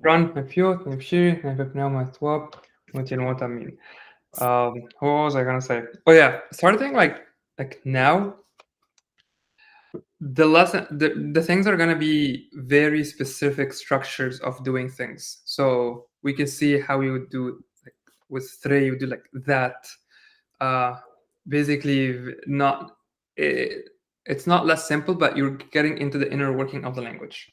run مبيوت نمشي نبناو متواب وتنوات مين. What was I gonna say? Oh yeah, starting like now, the things are gonna be very specific structures of doing things. So we can see how we would do like with three, you would do like that. Basically, not it's not less simple, but you're getting into the inner working of the language,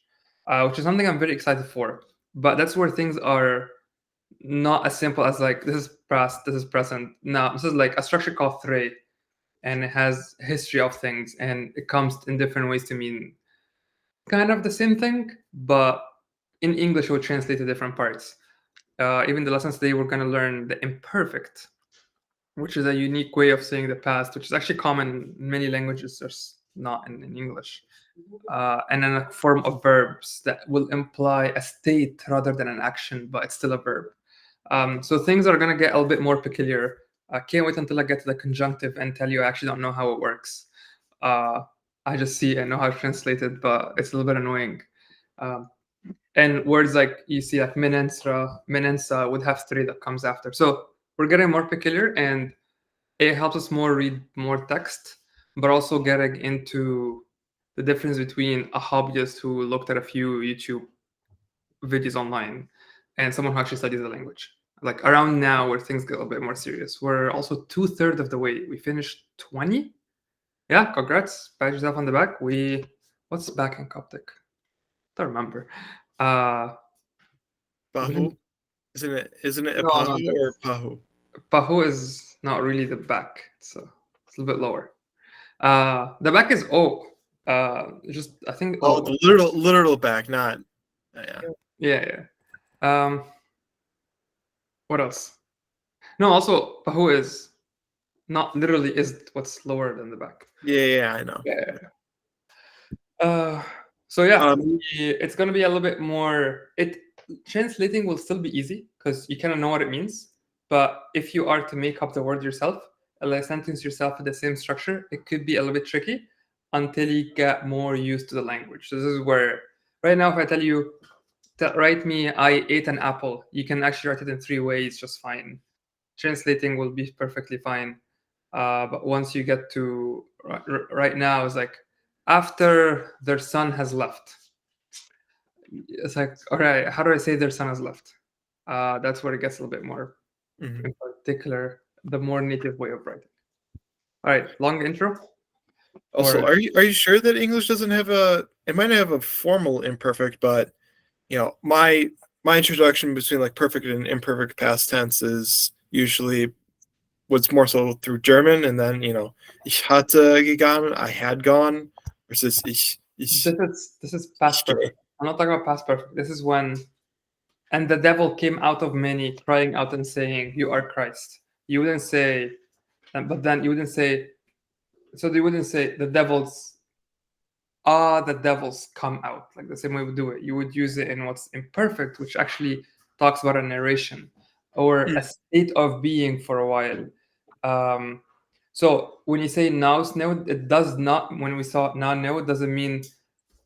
which is something I'm very excited for. But that's where things are not as simple as like this is past, this is present. No, this is like a structure called three, and it has history of things, and it comes in different ways to mean kind of the same thing, but in English it would translate to different parts. Even the lessons today, we're going to learn the imperfect, which is a unique way of saying the past, which is actually common in many languages, just not in English. And then a form of verbs that will imply a state rather than an action, but it's still a verb. So things are going to get a little bit more peculiar. I can't wait until I get to the conjunctive and tell you I actually don't know how it works. I just see and know how to translate it, but it's a little bit annoying. And words like you see, like menensa would have three that comes after. So we're getting more peculiar, and it helps us more read more text, but also getting into the difference between a hobbyist who looked at a few YouTube videos online and someone who actually studies the language. Like around now, where things get a little bit more serious, we're also 2/3 of the way. We finished 20. Yeah, congrats. Pat yourself on the back. What's back in Coptic? Don't remember. Bahu? Isn't it a No, no, pahu or pahu? Pahu is not really the back. It's a little bit lower. The back is O. Just I think Oh, O. the literal back, not yeah. Yeah, yeah. What else? No, also Pahu is not literally is what's lower than the back. Yeah, I know. Yeah. So yeah, Um, it's gonna be a little bit more. It translating will still be easy because you kind of know what it means. But if you are to make up the word yourself, like sentence yourself with the same structure, it could be a little bit tricky until you get more used to the language. So this is where right now, if I tell you, write me, I ate an apple, you can actually write it in three ways just fine. Translating will be perfectly fine. But once you get to right now, it's like after their son has left. It's like, all right, how do I say their son has left? That's where it gets a little bit more mhm. in particular, the more native way of writing. All right, long intro? Also, Or are you sure that English doesn't have a? It might have a formal imperfect, but my introduction between like perfect and imperfect past tense is usually was more so through German, and then ich hatte gegangen, I had gone, versus this is ich past perfect. I'm not talking about past perfect. This is when and the devil came out of many, crying out and saying, "You are Christ." You wouldn't say, but then you wouldn't say. So they wouldn't say the devils come out like the same way we do it. You would use it in what's imperfect, which actually talks about a narration or a state of being for a while. Um, so when you say now snow, it does not. When we saw now no, it doesn't mean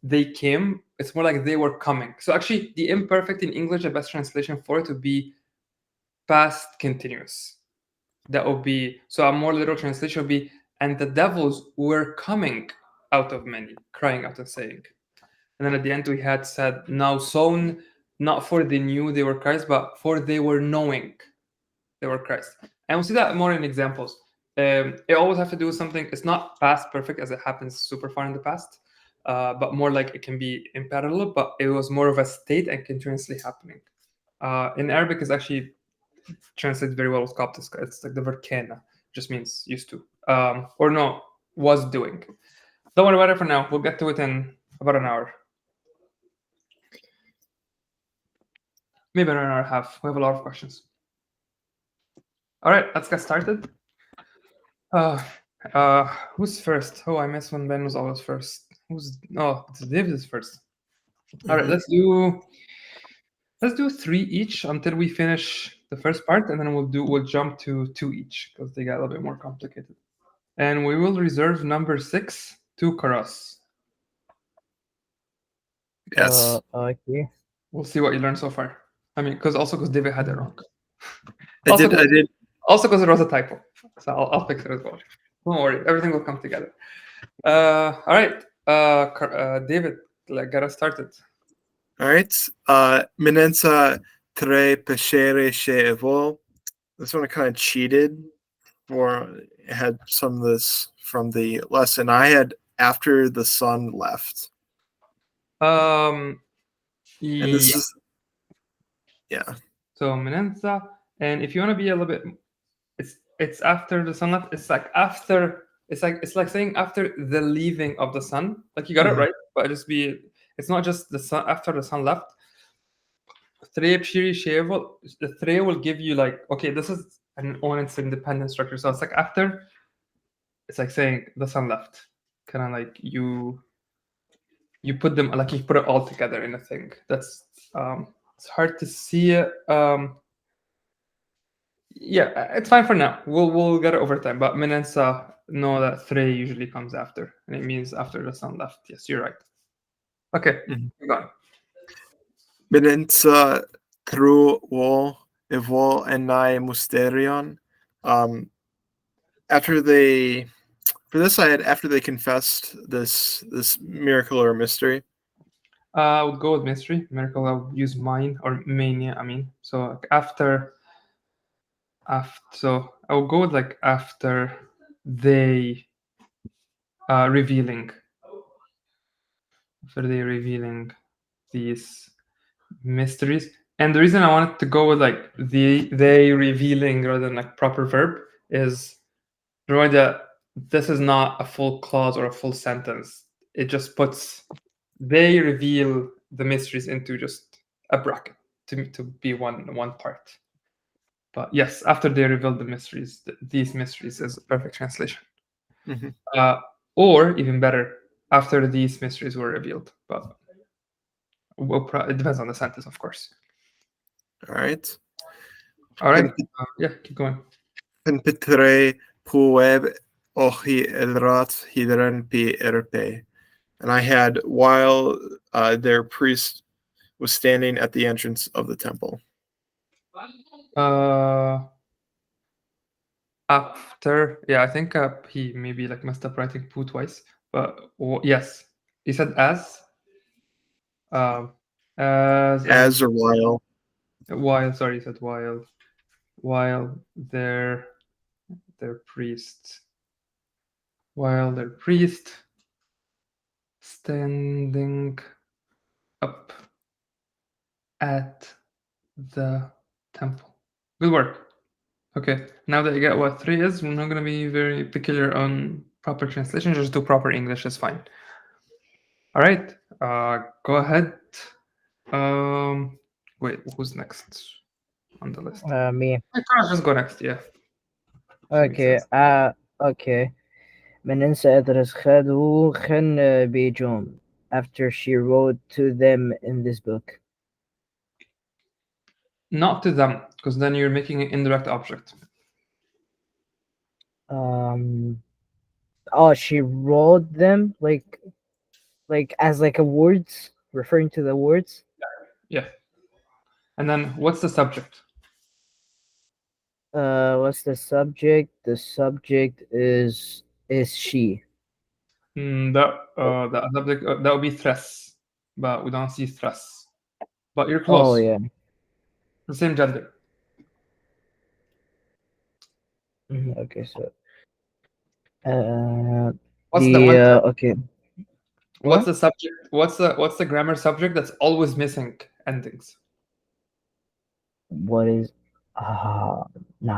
they came. It's more like they were coming. So actually, the imperfect in English, the best translation for it would be past continuous. That would be so. A more literal translation would be, and the devils were coming out of many, crying out and saying. And then at the end, we had said, now sown, not for they knew they were Christ, but for they were knowing they were Christ. And we'll see that more in examples. It always have to do with something. It's not past perfect as it happens super far in the past, but more like it can be in parallel, but it was more of a state and continuously happening. In Arabic, it's actually translates very well with Coptic. It's like the verb kana, just means used to. Or no, was doing. Don't worry about it for now. We'll get to it in about an hour. Maybe an hour and a half. We have a lot of questions. All right, let's get started. Who's first? Oh, I missed when Ben was always first. David is first. All right, let's do three each until we finish the first part, and then we'll jump to two each because they got a little bit more complicated. And we will reserve number 6 to Karas. Yes. Okay. We'll see what you learned so far. I mean, because David had it wrong. I Also, did. also because it was a typo. So I'll fix it as well. Don't worry, everything will come together. All right, David, get us started. All right. Minenza tre pescere che evo. This one I kind of cheated for. Had some of this from the lesson. I had after the sun left. And this Yeah. is yeah. So Menenza, and if you want to be a little bit, it's after the sun left. It's like after. It's like saying after the leaving of the sun. Like you got it Mhm. right, but just be. It's not just the sun after the sun left. Tre pshiri shevo. The tre will give you like okay, this is an own its independent structure. So it's like after. It's like saying the sun left. Kind of like you put them like you put it all together in a thing. That's it's hard to see it. Yeah, it's fine for now. We'll get it over time. But Menensa know that three usually comes after, and it means after the sun left. Yes, you're right. Okay, keep going. Minenza through wall evo and I musterion. After they for this I had after they confessed this miracle or mystery. I would go with mystery. Miracle, I'll use mine or mania. I mean, so like after. So I will go with like after they revealing. After they revealing these mysteries. And the reason I wanted to go with like they revealing rather than like proper verb is remember that this is not a full clause or a full sentence. It just puts they reveal the mysteries into just a bracket to be one part. But yes, after they reveal the mysteries, these mysteries is a perfect translation. Mhm. Or even better, after these mysteries were revealed. But it depends on the sentence, of course. All right. All right. Yeah, keep going. Penpitre pueb ohi elrat hidran pi erpe. And I had while their priest was standing at the entrance of the temple. After, yeah, I think he maybe like messed up writing poo twice, but yes, he said um, as and As or while. Sorry, he said while their priest, while their priest standing up at the temple. Good work. Okay, now that you get what three is, we're not going to be very peculiar on proper translation. Just do proper English is fine. All right, go ahead. Wait, who's next on the list? Me. Just go next. Yeah. Makes Okay. sense. Okay. من ننسى أدرس خدو خن بيجوم after she wrote to them in this book. Not to them, because then you're making an indirect object. Oh, she wrote them like as like a words referring to the words. Yeah. And then what's the subject? What's the subject? The subject is she. The subject that would be stress, but we don't see stress. But you're Oh close. yeah. The same gender. Okay, so What's the one? okay. What's What? the subject? What's the grammar subject that's always missing endings? What is nah,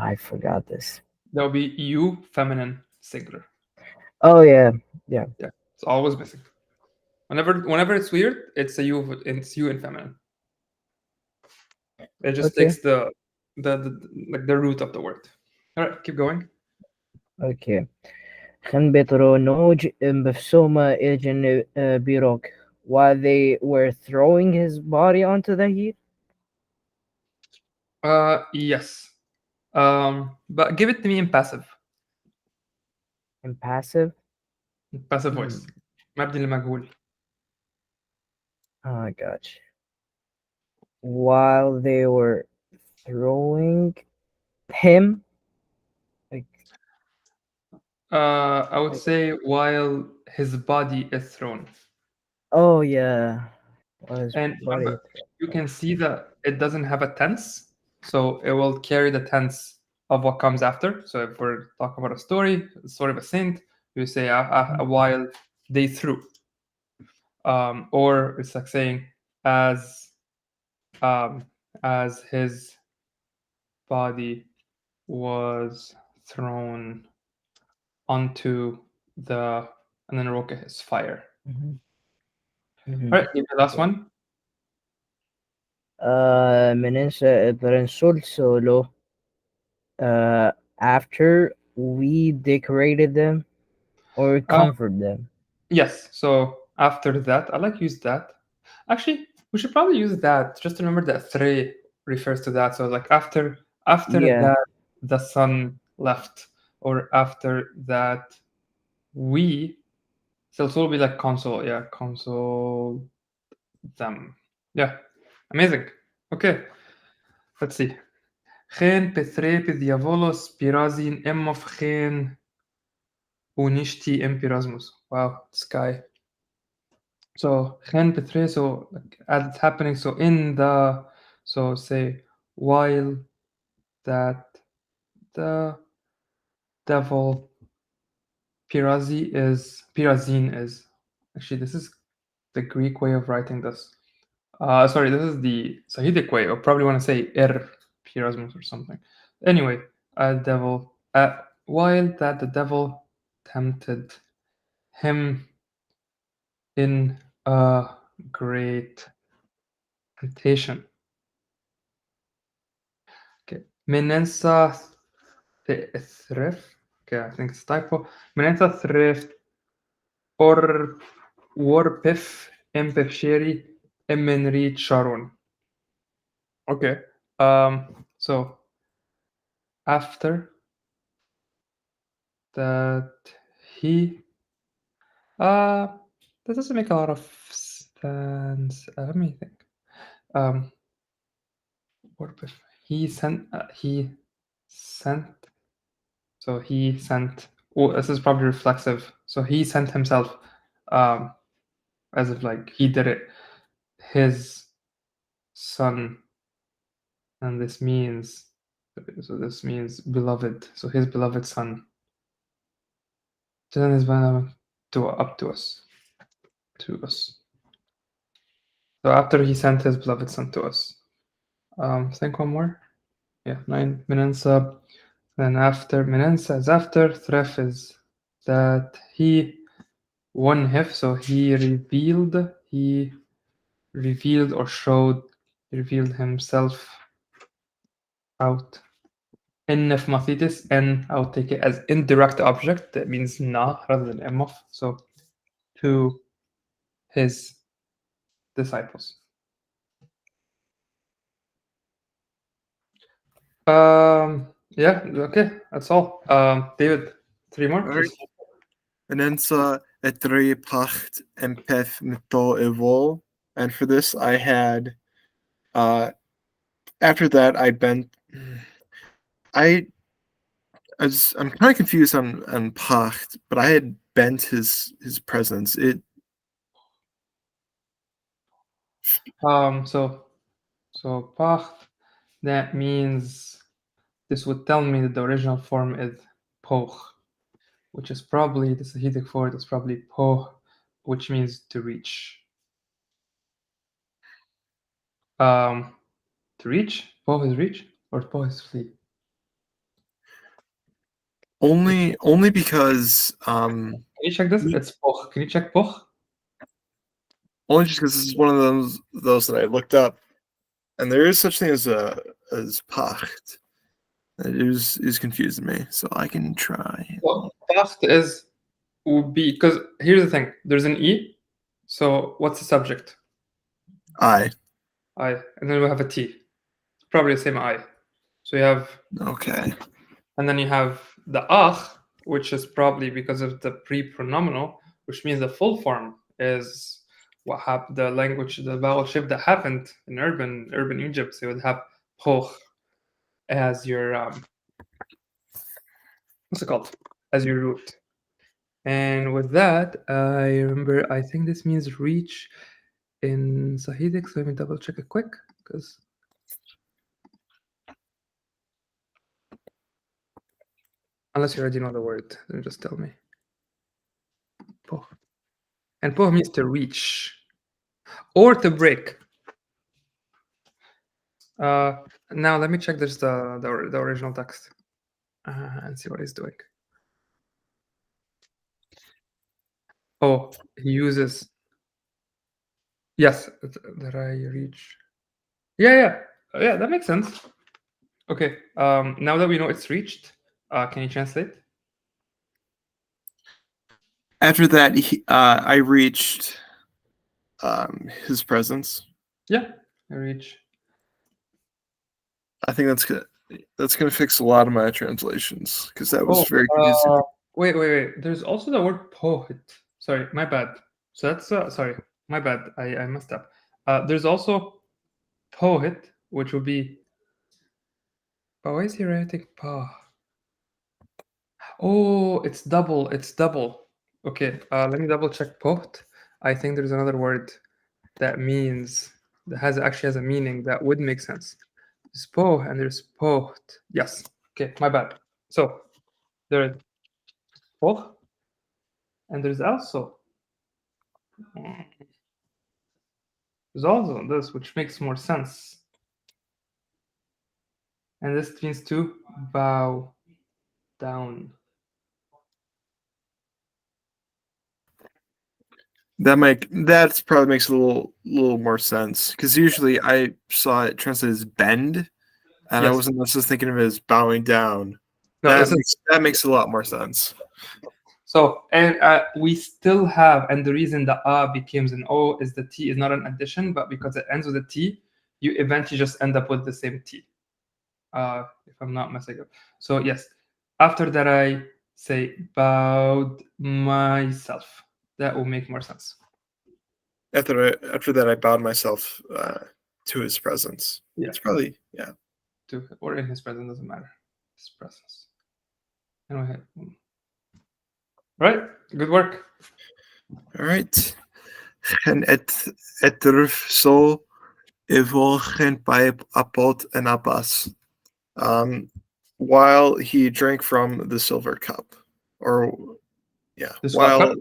I forgot this. That would be you, feminine, singular. Oh yeah. Yeah, it's always missing. Whenever it's weird, it's it's you in feminine. It just Okay. takes the root of the word. All right, keep going. Okay. خن بترونوج بفسوما إجن بيروك while they were throwing his body onto the heat. Yes. But give it to me in passive. Impassive. Passive voice. مبني للمجهول. Oh, I got you. while they were throwing him. Like, I would say while his body is thrown. oh yeah, was And body. remember, you can see that it doesn't have a tense, so it will carry the tense of what comes after. So if we're talking about a story of a saint, you say while they threw, or it's like saying as um, as his body was thrown onto the and then roca is fire. Mhm. All Mhm. right, give me the last one. Menensa Brensol Solo. Uh, after we decorated them or Uh, comfort them. yes. So after that, I like use that. Actually, we should probably use that. Just remember that three refers to that. So like after Yeah. that the sun left, or after that we. So it will be like console. Yeah, console them. Yeah, amazing. Okay, let's see. Geen petrepe diavolos pirazin emmof geen unishti empirasmus. Wow, sky. So gen petre, so like, as it's happening, so in the, so say while that the devil pirazin is actually, this is the Greek way of writing this. Sorry, this is the Sahidic way. I probably want to say pirasmus or something. Anyway, devil while that the devil tempted him in a great temptation. Okay. Menensa thrift. Okay, I think it's typo. Menensa thrift or warpif empefsheri emenri charon. Okay. So after that he uh that doesn't make a lot of sense. Let me think. Warpif. He sent. So he sent. Oh, this is probably reflexive. So he sent himself, um, as if like he did it. His son, and this means. So this means beloved. So his beloved son. Then his beloved to up to us, to us. So after he sent his beloved son to us. Think one more. Yeah, 9 Menensa. Then after Menensa is after. Thref is that he one hef, so he revealed or revealed himself out. In mathesis, and I'll take it as indirect object. That means na rather than emof. So to his disciples. Yeah, okay, that's all. David, 3 more, All right. please. Menensa etre pacht empeth mito evol. And for this, I had, after that, I'm kind of confused on pacht, but I had bent his presence. So pacht, that means this would tell me that the original form is poch, which is probably the Sahidic for it is probably poh, which means to reach. To reach? Poh is reach or poh is flee? only because Can you check this? It's poh. Can you check poh? only just because this is one of those that I looked up, and there is such thing as pacht. It is confusing me, so I can try. Well, pacht would be, because here's the thing. There's an e. So what's the subject? I I, and then we have a t. It's probably the same I. So you have, okay. and then you have the ach, which is probably because of the pre-pronominal, which means the full form is what happened, the language, the vowel shift that happened in urban Egypt. So you would have poch as your what's it called, as your root. And with that, I remember, I think this means reach in Sahidic. So let me double check it quick, because unless you already know the word, then just tell me. Poh. And poh means to reach or to break. Now let me check this the original text and see what he's doing. Oh, he uses. Yes, that I reach. Yeah. That makes sense. Okay. Now that we know it's reached, can you translate? After that, I reached his presence. Yeah, I reach. I think that's gonna fix a lot of my translations because that was very confusing. Wait. There's also the word poet. Sorry, my bad. So that's sorry, my bad. I messed up. There's also poet, which would be. Oh, why is he writing pa? Oh, it's double. It's double. Okay, let me double check poet. I think there's another word that actually has a meaning that would make sense. There's po and there's poet. Yes. Okay, my bad. So there's po and there's also this, which makes more sense. And this means to bow down. That probably makes a little more sense because usually I saw it translated as bend, and I Yes. wasn't necessarily thinking of it as bowing down. No, That makes a lot more sense. So, and we still have, and the reason the a becomes an o is the t is not an addition, but because it ends with a t, you eventually just end up with the same t. If I'm not messing up. So yes, after that I say bowed myself. That will make more sense. After that, I bowed myself to his presence. Yeah. It's probably Or in his presence, doesn't matter. His presence. Anyway. Right. Good work. all right. En etrf so evolgen by apot and abbas. While he drank from the silver cup, or yeah, This while what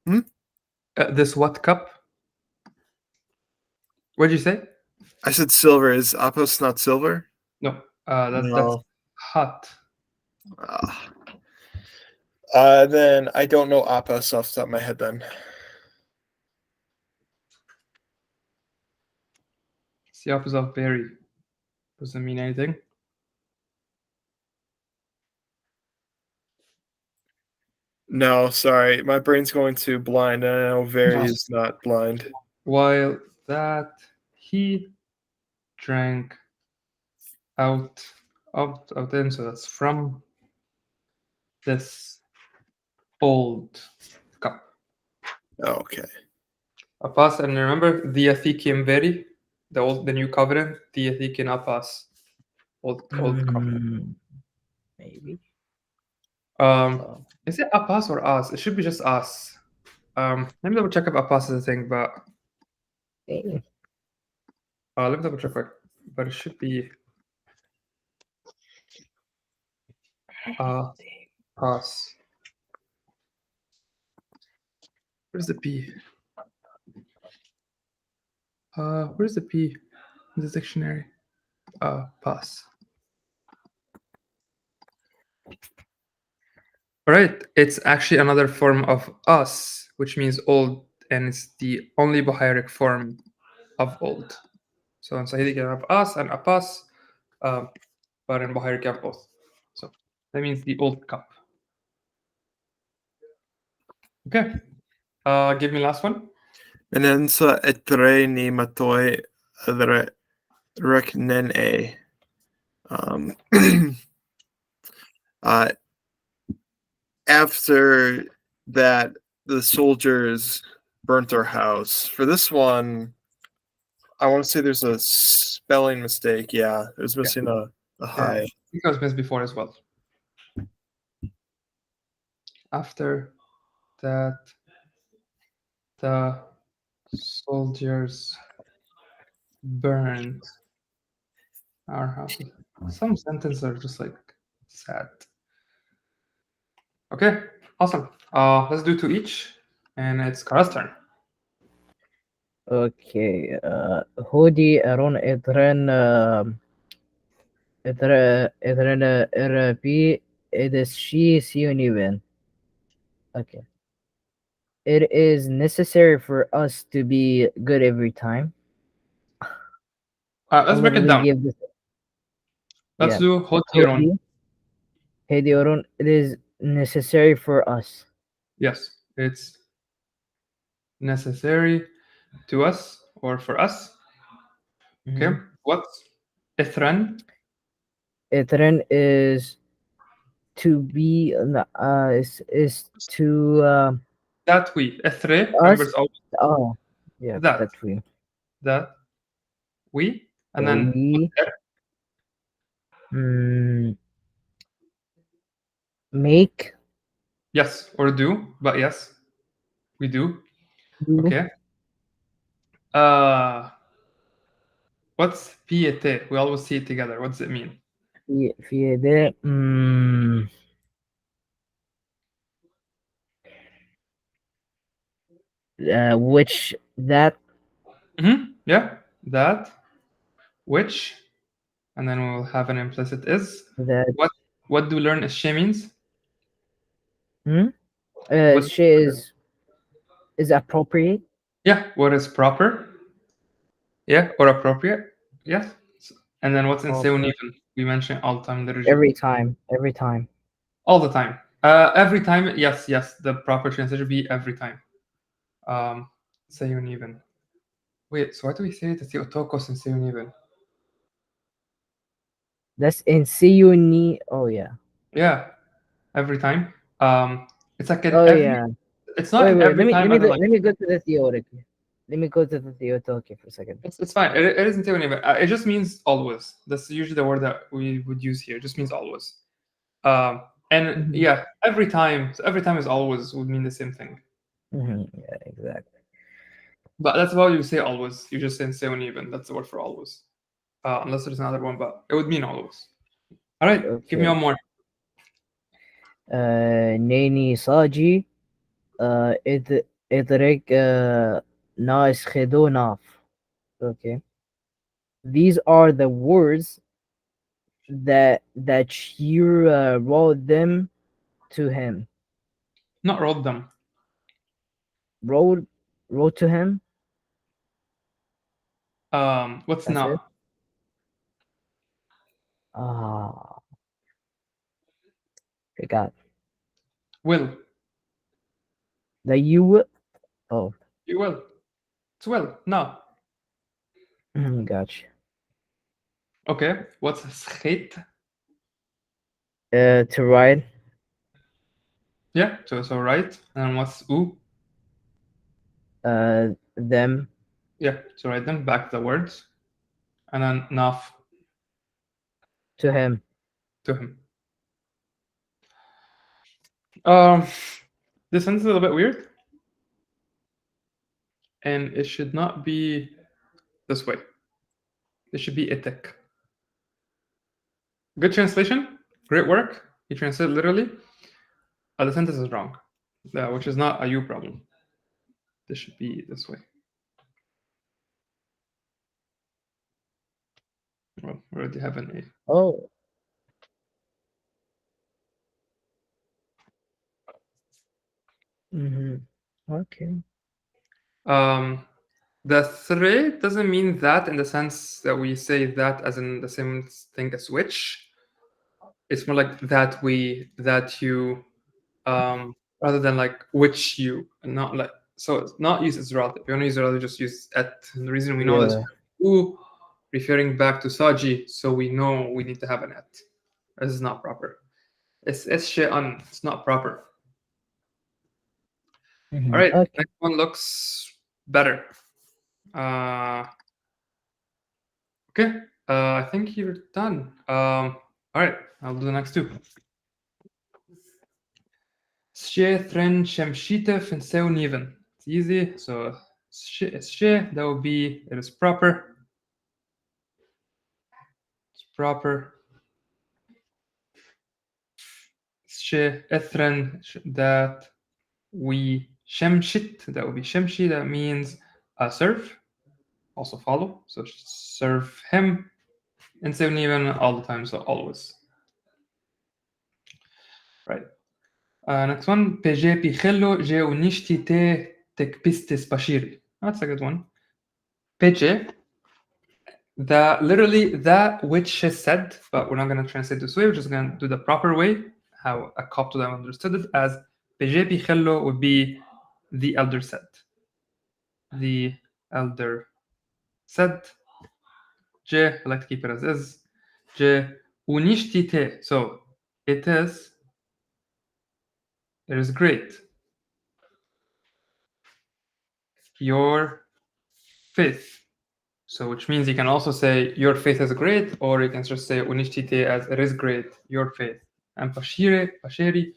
cup? This what cup? What did you say? I said silver, is apos not silver? No. That's hot. Then I don't know apos off the top of my head. Then It's the opposite of berry. Doesn't mean anything. no, sorry, my brain's going to blind, and I know very is not blind. While that he drank out in, so that's from this old cup. Okay. Apas, and remember Diathecium Veri, the new covenant, Diathecium Apas, old covenant. Maybe. Is it Apas or As? It should be just As. Let me double check if Apas is a thing, but let me double check quick. But it should be As. Where's the P? Where's the P in the dictionary? Pas. Right, it's actually another form of us, which means old, and it's the only Bohairic form of old. So in Sahili you have us and apas, but in Bohairic you have both. So that means the old cup. Okay, give me last one. And then so etre ni matoi reknen after that, the soldiers burnt our house. For this one, I want to say there's a spelling mistake. Yeah, it was missing a Yeah, high. I think I was missed before as well. After that, the soldiers burned our houses. Some sentences are just like sad. Okay, awesome. Let's do two each, and it's Kara's turn. Okay. هودي أرون إدرن إربي إدشي سيونيبن. Okay. It is necessary for us to be good every time. Let's I'll break it literally down. give this. Let's Yeah. do Hotiron. Hodi Aron, it is necessary for us. Yes, it's necessary to us or for us. Okay, Mhm. what's Ithran? Itren is to be is to That we. Ithre, remember us. it's always Oh, yeah, that. that we That we. And that then we what's mm, make yes, or do, but yes, we do. do Okay. Uh, what's piete? We always see it together. What does it mean? في ده which that Yeah, that, which, and then we'll have an implicit is. that What do learn is she means? hmm? What? She is appropriate Yeah, what is proper? Yeah, or appropriate? Yes. And then what's in seun proper even? We mention it all the time, literally. every time. All the time. Every time, yes, the proper translation would be every time. Seun even. Wait, so why do we say it as Theotokos and seun even? That's in Siuni. Oh yeah. Yeah, every time. It's like in Oh every. yeah. It's not in Wait. every time. And then like Let me go to the theoretic. Let me go to the theoretic for a second. it's fine. It isn't seun even. It just means always. That's usually the word that we would use here. It just means always. And Mhm. yeah, every time. So every time is always would mean the same thing. Yeah, exactly. But that's why you say always. You just say seun even. That's the word for always. Unless there's another one, but it would mean always. All right, give me Okay. one more. نيني صاجي إدرك ناس خدو ناف. Okay. These are the words that you wrote them to him. Not wrote them. Wrote wrote to him. What's That's it. not? Ah, forgot. Will. The you. Oh, You will. It's will. No. gotcha. Okay. What's schit? To write Yeah. So right. And what's u? them Yeah. So write them back the words. And then naf to him. to him. Um, this sentence is a little bit weird. And it should not be this way. It should be etik. Good translation. Great work. You translate literally. The sentence is wrong, which is not a you problem. This should be this way. Well, we already have an A. Oh. Okay. The thre doesn't mean that in the sense that we say that as in the same thing as which. It's more like that you, rather than like which you, and not like so. It's not use as relative. If you want to use relative, just use at. And the reason we know this, Yeah. u referring back to saji, so we know we need to have an at. This is not proper. It's shay'an. It's not proper. Mhm. All right, Okay. next one looks better. Okay, I think you're done. All right, I'll do the next two. Thren Shemshita Finseu Niven. It's easy. So that will be, it is proper. It's proper. Ethren, that we Shemshit, that will be Shemshi, that means serve, also follow. So serve him. And seven even all the time, so always. Right. Next one. PG Pichello je unishti te tekpistis bashiri. That's a good one. PG, literally that which is said, but we're not going to translate this way. We're just going to do the proper way, how a Coptic would have understood it, as PG Pichello would be the elder said. The elder said. Je, I like to keep it as is. Je unishti te. So it is great. Your faith. So which means you can also say your faith is great, or you can just say unishtite as it is great, your faith. And Pashiri,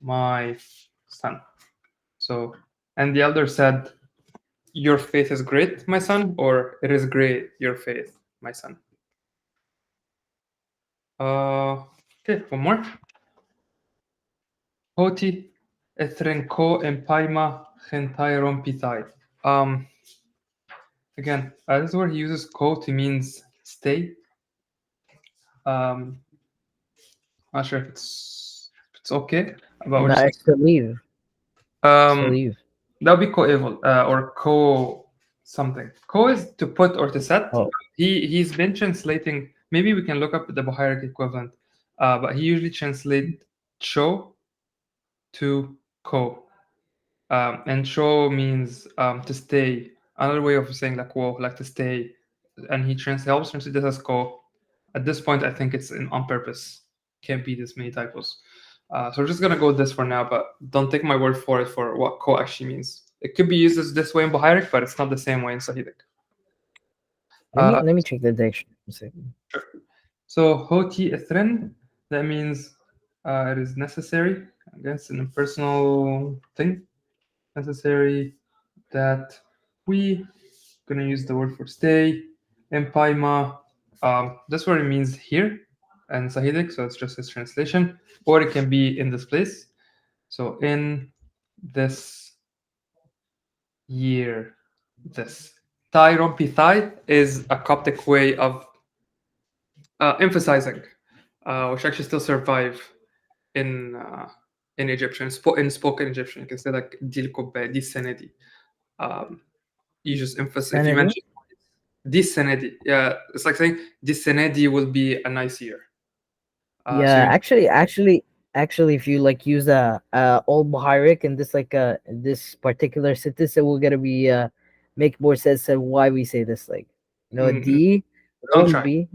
my son. So, and the elder said, your faith is great, my son, or it is great, your faith, my son. Okay, one more. Hoti etrenko empaima gentairon pitai. Again, this is where he uses ko to means stay. I'm not sure if it's okay, but we're just Nice to leave. To leave. that would be co-eval or co something. Co is to put or to set. Oh. He's been translating. Maybe we can look up the Bohairic equivalent, but he usually translates cho to ko, and cho means to stay. Another way of saying like wo, like to stay, and he helps translate this as ko. At this point, I think it's on purpose. Can't be this many typos. So we're just gonna go with this for now, but don't take my word for it for what ko actually means. It could be used this way in Bohairic, but it's not the same way in Sahidic. Let me check the dictionary. Sure. So hoti ethrin, that means it is necessary. I guess an impersonal thing. Necessary that we gonna use the word for stay. Empaima, that's what it means here and Sahidic, so it's just his translation, or it can be in this place. So in this year, this. Tyron Pithai is a Coptic way of emphasizing, which actually still survive in Egyptian, in spoken Egyptian. You can say like Dil Kobe, Di Senedi. You just emphasize, if you mention Dis Senedi, yeah, it's like saying Dis Senedi will be a nice year. Yeah, actually, if you like use old Bohairic and this this particular sentence, it will gonna be make more sense of why we say this. Like, D, don't try, B.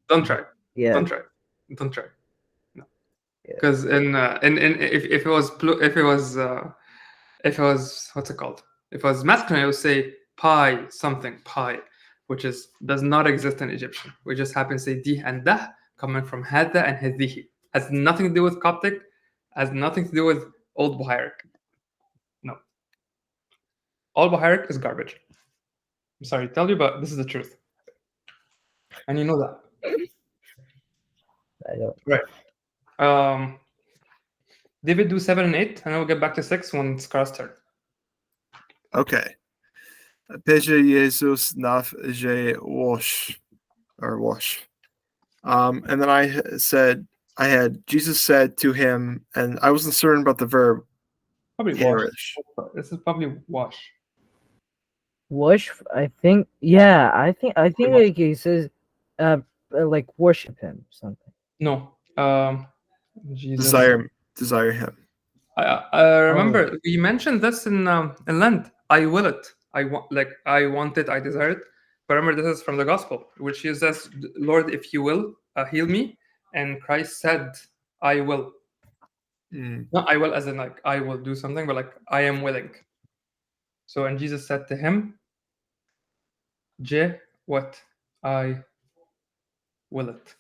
don't try, Yeah, don't try, don't try. No, because in if it was what's it called? If it was masculine, I would say pi something pi, which does not exist in Egyptian. We just happen to say di and dah coming from hada and hadihi. Has nothing to do with Coptic, has nothing to do with Old Bohairic. No. Old Bohairic is garbage. I'm sorry to tell you, but this is the truth. And you know that. I don't. Right. David, do 7 and 8, and then we'll get back to 6 when it's Car's turn. Okay. Peje Jesus naf je wash or wash. And then I had Jesus said to him, and I wasn't certain about the verb. Probably Perish. wash. This is probably wash. Wash, I think. Yeah, I think like he says, like worship him something. No. Jesus. Desire him. I remember we mentioned this in Lent. I will it. I want it. I desire it. But remember, this is from the Gospel, which is says, "Lord, if you will, heal me." And Christ said, "I will." Not "I will" as in like I will do something, but like I am willing. So, and Jesus said to him, Je, what? I will it.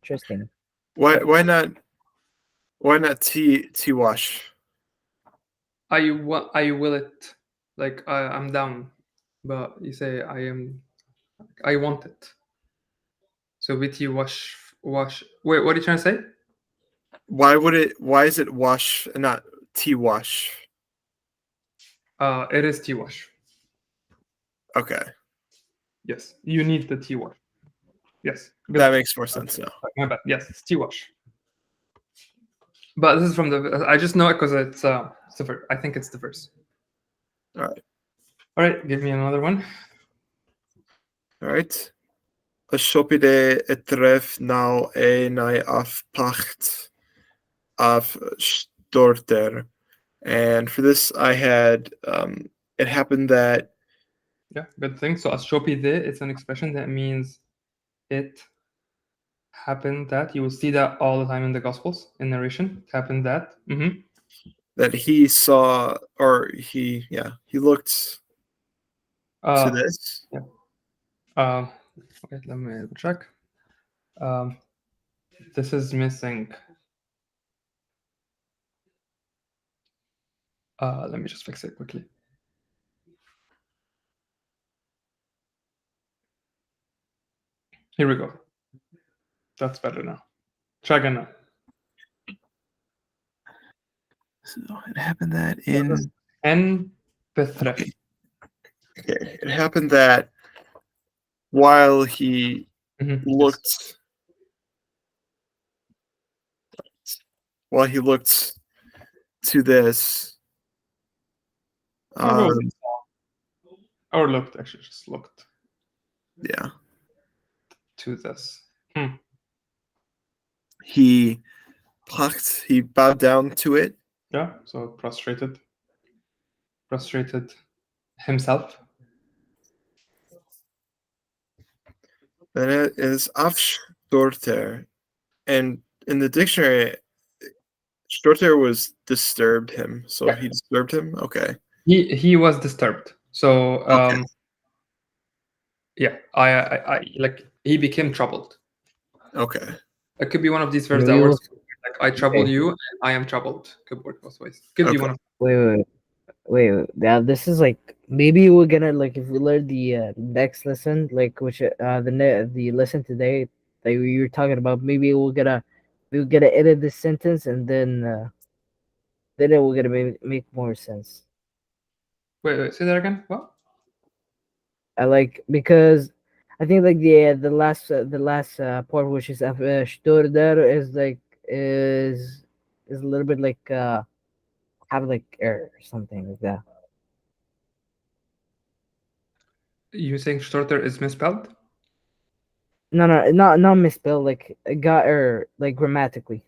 Interesting. Why not T wash? I will it. Like I'm down, but you say I want it. So biti wash. Wait, what are you trying to say? Why is it wash and not T wash? It is tea wash. Okay. Yes, you need the tea wash. Yes, good. That makes more sense now. My bad. Yes, it's tea wash. But this is from the. I just know it because it's the verse. I think it's the verse. All right. All right, give me another one. All right. A shopide etref now e nai afpacht af storter. And for this, I had it happened that. Yeah, good thing. So ashopi de, it's an expression that means it happened that. You will see that all the time in the Gospels in narration. It happened that. That he saw, or he looked to this. Yeah. Okay, let me check. This is missing. Let me just fix it quickly. Here we go. That's better now. Try again now. So it happened that in Imperfect. Okay. It happened that while he looked to this, or looked, actually, just looked. Yeah. To this. He bowed down to it. Yeah, so prostrated himself. Then it is afstorter, and in the dictionary, storter was disturbed him. So he disturbed him. Okay. He was disturbed. So Okay. yeah, I like he became troubled. Okay. It could be one of these verbs that works like I trouble you, and I am troubled. Could work both ways. Could be one of. Wait. Now this is like maybe we're gonna like if we learn the next lesson, like which the lesson today that you were talking about. Maybe we're gonna edit this sentence and then it will gonna make more sense. Wait, say that again. What? I like because I think like the last part which is Sturder is like is a little bit like have like error or something like that. You saying Storter is misspelled? No, not misspelled. Like it got error like grammatically.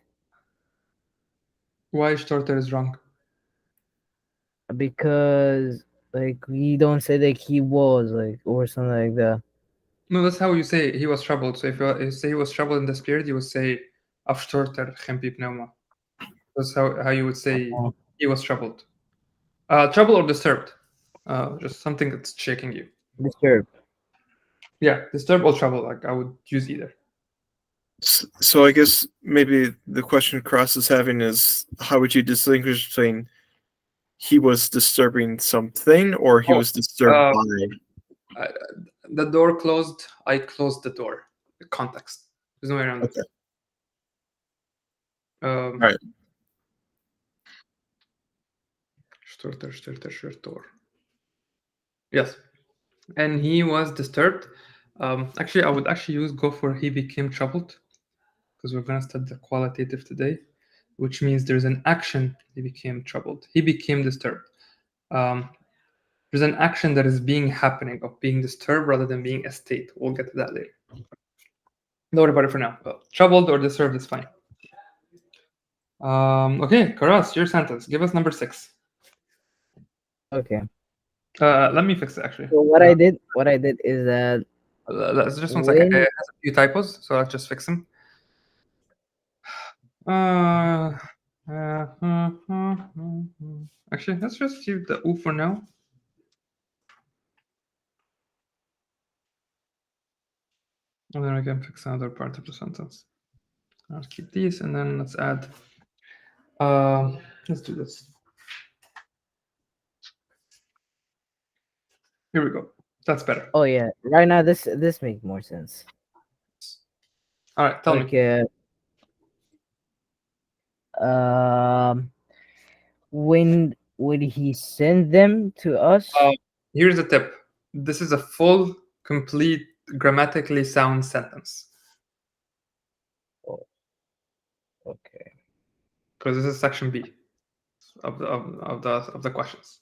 Why Storter is wrong? Because like we don't say like he was like or something like that. No, that's how you say he was troubled. So if you say he was troubled in the spirit, you would say Afstorter Chempi Pneuma. That's how you would say he was troubled. Troubled or disturbed. Just something that's shaking you. Disturbed. Yeah, disturbed or troubled. Like I would use either. So I guess maybe the question Cross is having is how would you distinguish between he was disturbing something or he was disturbed by? The door closed. I closed the door. The context. There's no way around it. Right. Storter. Yes, and he was disturbed. Actually, I would actually go for he became troubled because we're gonna study the qualitative today, which means there's an action. He became troubled. He became disturbed. There's an action that is happening of being disturbed rather than being a state. We'll get to that later. Don't worry about it for now. But troubled or disturbed is fine. Okay, Karas, your sentence. Give us number 6. Okay. Let me fix it actually. So what I did is that just 1 second. It has a few typos, so let's just fix them. Actually, let's just keep the U for now. And then we can fix another part of the sentence. I'll keep these, and then let's add. Let's do this. Here we go. That's better. Oh yeah, right now this makes more sense. All right, tell me. When would he send them to us? Here's the tip. This is a full, complete, grammatically sound sentence. Oh. Okay. Because this is section B of the questions.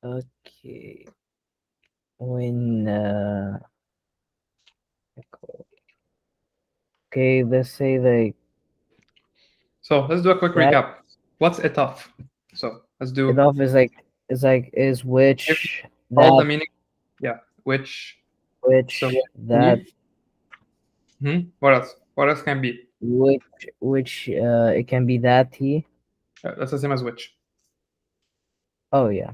Okay. When okay, let's say like. So let's do a quick recap. What's etof? So let's do. Etof is which all the that meaning. Yeah, which. which So that. What else? What else can be? Which it can be that he. That's the same as which. Oh yeah.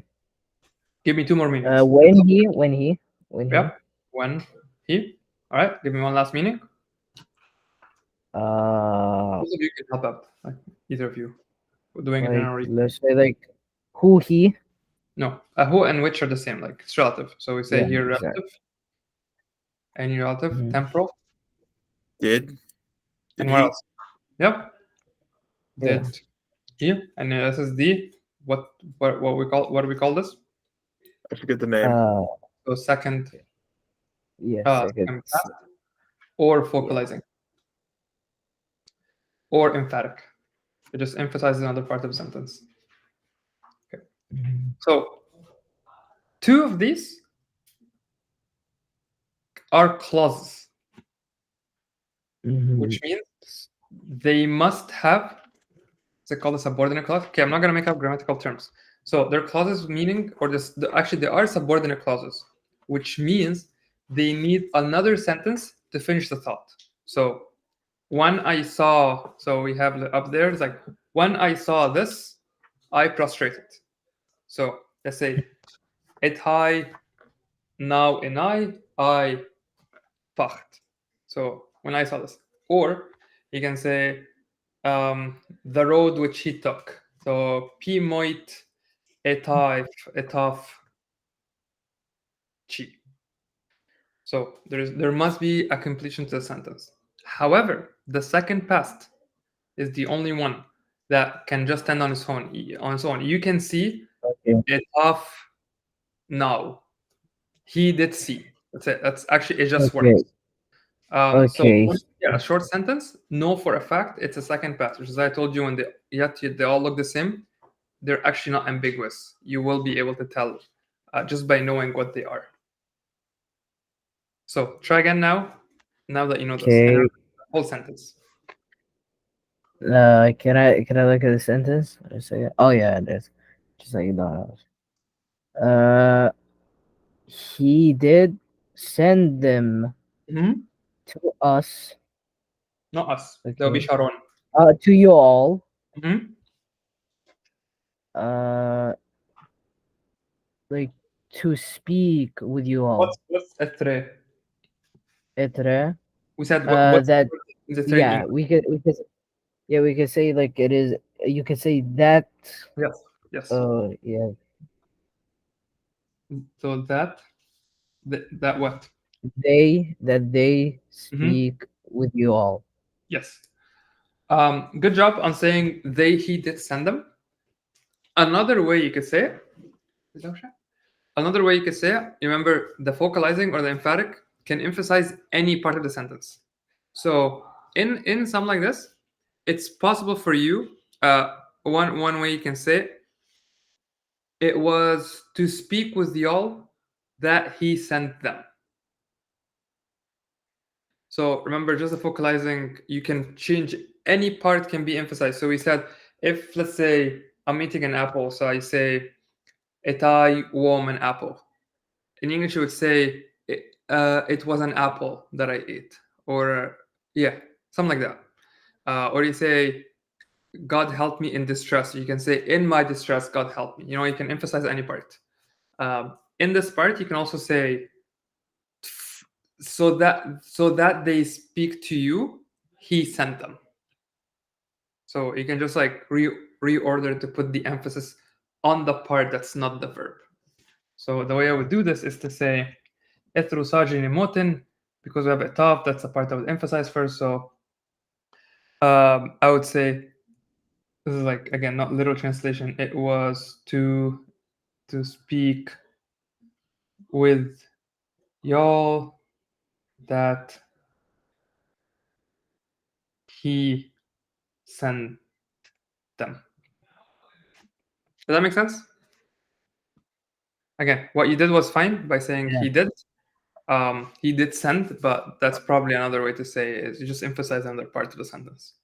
Give me two more meanings. When he. Yep. When he. All right. Give me one last meaning. Both of you can help out. Like either of you. We're doing it in our. Let's say like who he. No, who and which are the same. Like it's relative. So we say here relative. Any relative, temporal. Did and what else? Yep. Did he? And this is the what do we call this? I forget the name. So second. Second. Or focalizing. Or emphatic. It just emphasizes another part of the sentence. Okay. So two of these are clauses, which means they must have. They call a subordinate clause. Okay, I'm not going to make up grammatical terms. So they're clauses meaning, or this actually they are subordinate clauses, which means they need another sentence to finish the thought. So when I saw, so we have up there, it's like when I saw this, I prostrated. So let's say et high, now in I pacht. So when I saw this, or you can say the road which he took. So P moit etaf chi. So there must be a completion to the sentence. However, the second past is the only one that can just stand on its own. You can see etaf now. He did see. That's it. That's actually it just works. So a short sentence. No, for a fact, it's a second past, which as I told you, when they all look the same, they're actually not ambiguous. You will be able to tell just by knowing what they are. So try again now. Now that you know this, whole sentence. Can I look at the sentence? Oh yeah, it is. Just like you know. He did send them to us. Not us. There'll be Sharon. To you all. Like to speak with you all. What's etre? Etre. We said what's that. Yeah, we could say like it is. You could say that. Yes. Oh yeah. So that what? They speak with you all. Yes. Good job on saying he did send them. Another way you could say it. Remember the focalizing or the emphatic can emphasize any part of the sentence. So in something like this, it's possible for you. One way you can say it was to speak with y'all that he sent them. So remember, just the focalizing, you can change any part can be emphasized. So we said if let's say I'm eating an apple, so I say etai warm an apple. In English, you would say it was an apple that I ate, or something like that. Or you say God help me in distress. You can say in my distress, God help me. You can emphasize any part. In this part, you can also say so that they speak to you, he sent them. So you can just like reorder to put the emphasis on the part that's not the verb. So the way I would do this is to say ethru sajini motin, because we have a taf, that's the part I would emphasize first. So I would say, this is like, again, not literal translation. It was to speak with y'all that he sent them. Does that make sense? Again, what you did was fine by saying he did. He did send, but that's probably another way to say is you just emphasize another part of the sentence.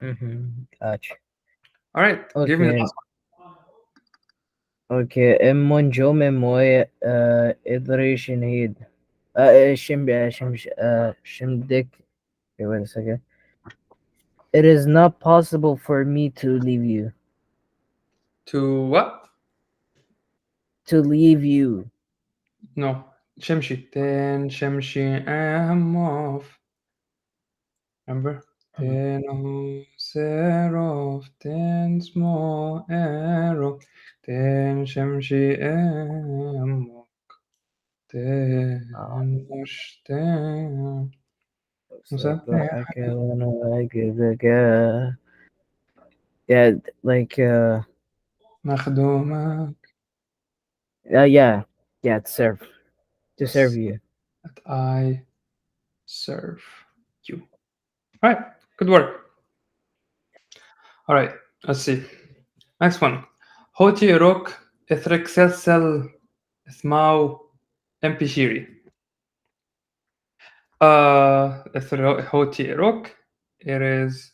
Gotcha. All right, give me the last one. Okay, Emmon Jo Memoy Iteration Heed. Shimdik. Okay, wait a second. It is not possible for me to leave you. To what? To leave you. No. Shemshi. Ten Shemshi Amof. Remember? Ten Serof. Ten small arrow. Ten Shemshi Amof. Ten Ten. Yeah, like مخدومك. yeah, to serve. To serve you. That I serve you. All right, good work. All right, let's see. Next one. Hoti Rock Ethrexel Smau Empishiri. Hoti Rock. It is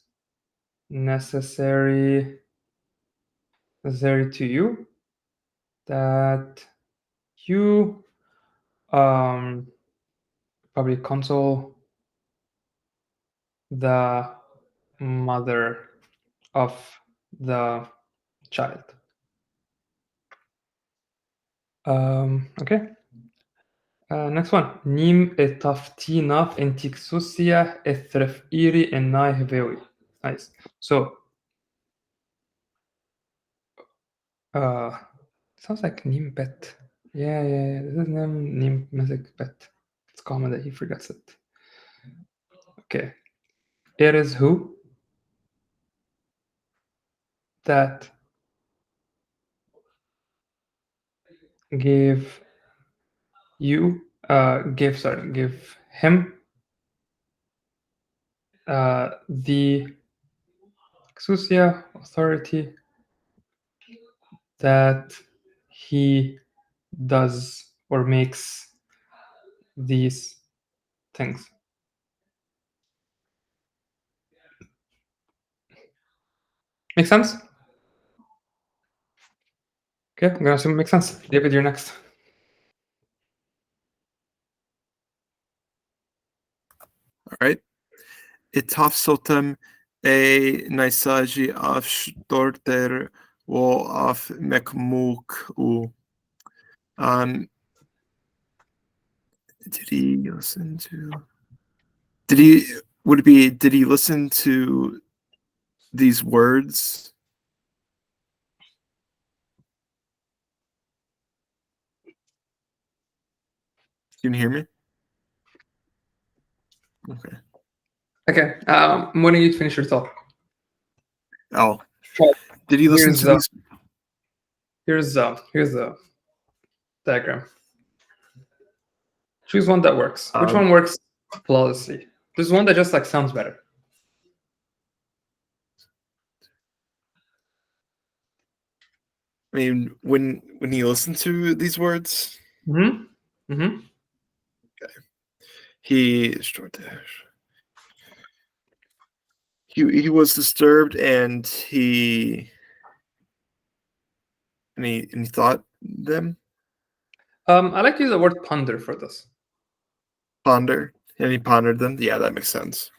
necessary to you that you probably console the mother of the child. Okay. Next one. Nim etaftinaf entixusia ethrefiri enai hevewi. Nice. So, sounds like nim bet. Yeah. This is nim music bet. It's common that he forgets it. Okay. It is who that gave him the exousia authority that he does or makes these things. Make sense? Okay, I'm gonna assume it makes sense. David, you're next. All right. Itafsotem e naisaji af storter wo af mekmuk u. Did he listen to? Did he listen to these words? Can you hear me? Okay. Okay. I'm wanting you to finish your thought. Oh. Did he listen to these? Here's the diagram. Choose one that works. Which one works flawlessly? There's one that just like sounds better. I mean, when he listened to these words. Okay. He was disturbed and he thought them. I like to use the word ponder for this. Ponder, and he pondered them. Yeah, that makes sense.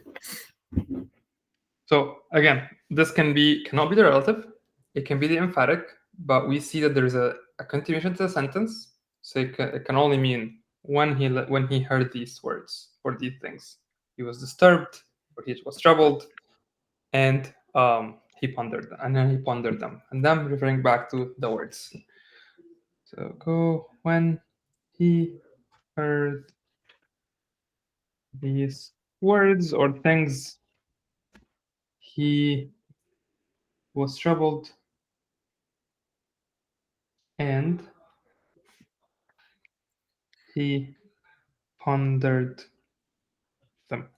So again, this cannot be the relative. It can be the emphatic, but we see that there's a continuation to the sentence. So it can only mean when he heard these words or these things. He was disturbed, or he was troubled, and he pondered them, and then he pondered them, and then referring back to the words. So go when he heard these words or things, he was troubled and he pondered them.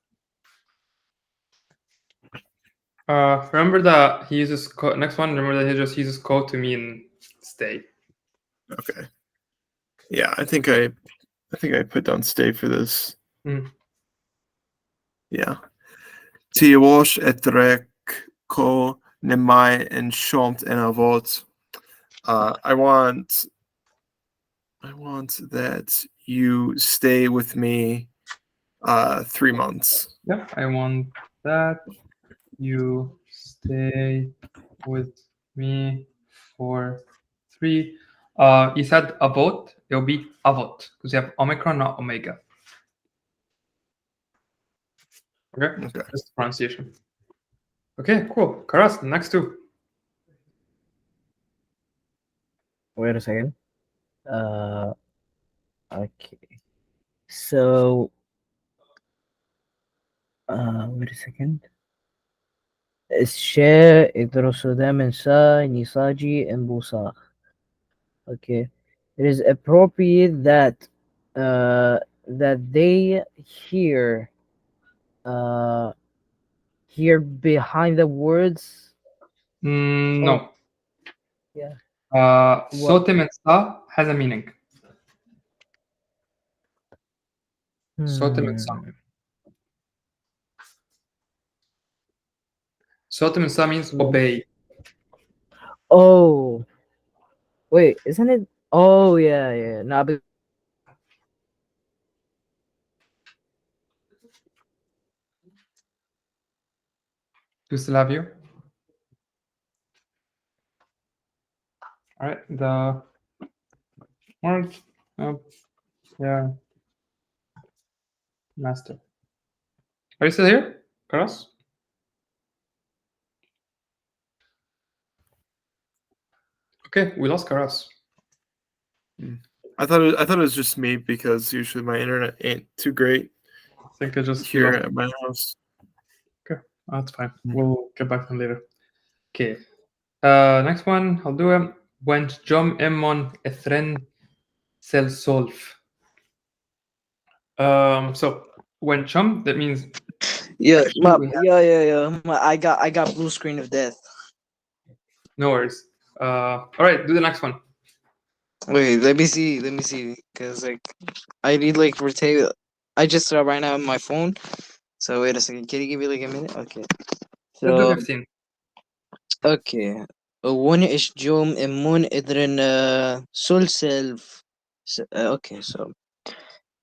Remember that he uses next one. Remember that he just uses "ko" to mean stay. Okay. Yeah, I think I put down stay for this. Mm. Yeah. Tiwash etrek ko nemai and shomt en avot. I want that you stay with me 3 months. Yeah, I want that you stay with me for 3. You said avot. It'll be avot because you have omicron, not omega. Okay. That's the pronunciation. Okay, cool. Karas, the next two. Wait a second. Okay. So, wait a second. الشاء إدرسودا من سا نيساجي and بوساخ. Okay. It is appropriate that they hear behind the words. No. Yeah. Sotem and sa has a meaning. Sotem and sa. Sotem and sa means obey. Oh. Wait, isn't it? Oh, yeah. No, Do you still have you? All right, the word. Yeah. Master. Are you still here, Karas? Okay, we lost Karas. I thought it was just me because usually my internet ain't too great. I think I just here at my house. Okay, that's fine. We'll get back to them later. Okay. Next one, I'll do it. When Jom Emmon Ethren Sel Solf. So when Chum, that means yeah. I got blue screen of death. No worries. All right, do the next one. Wait, let me see, because like I need like rotate. I just right now on my phone. So wait a second. Can you give me like a minute? Okay. Let's do So 15. okay. One is Jom Immun Idrin Sul Self. Okay, so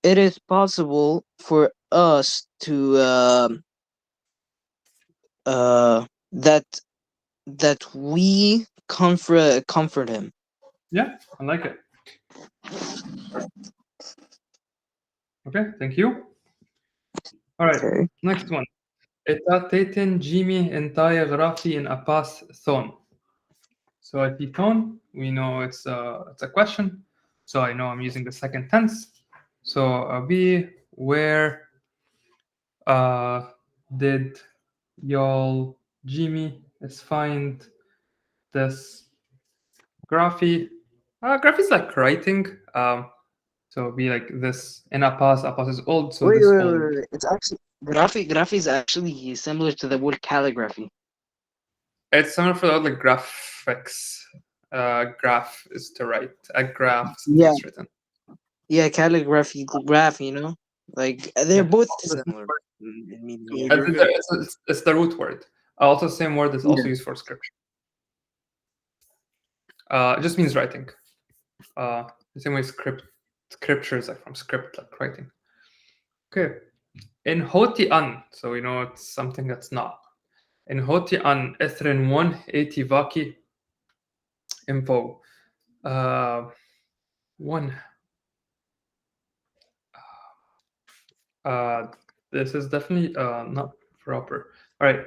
it is possible for us to that we comfort him. Yeah, I like it. Okay, thank you. All right, Okay. next one. Etatetin Jimmy entire grafi in apas thon. So at the tone, we know it's a question. So I know I'm using the second tense. So be where did y'all Jimmy is find this graphy? Graphy is like writing. So be like this in apas. Apas is old, so this old. Wait. It's actually graphy is actually similar to the word calligraphy. It's similar for the word like graphics. Graph is to write. A graph Yeah. is written. Yeah, calligraphy, graph. Like they're both similar. It's the root word. Also, the same word is also used for scripture. It just means writing. The same way scriptures are from script, like writing. Okay. In hoti an, so we know it's something that's not. in hoti an ethrin 1 80 vaki info 1 this is definitely not proper. All right,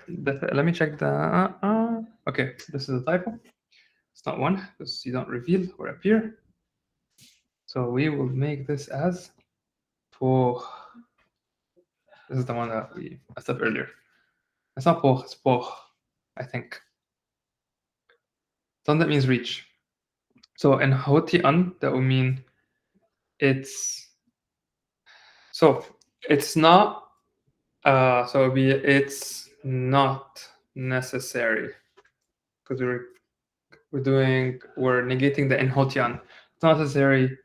let me check the okay, this is a typo. It's not 1 because you don't reveal or appear, so we will make this as poch. This is the one that we messed up earlier. It's not poch, it's poch, I think. So that means reach. So in hoti an, that would mean it's not so it'd be it's not necessary because we're negating the in hoti an. It's not necessary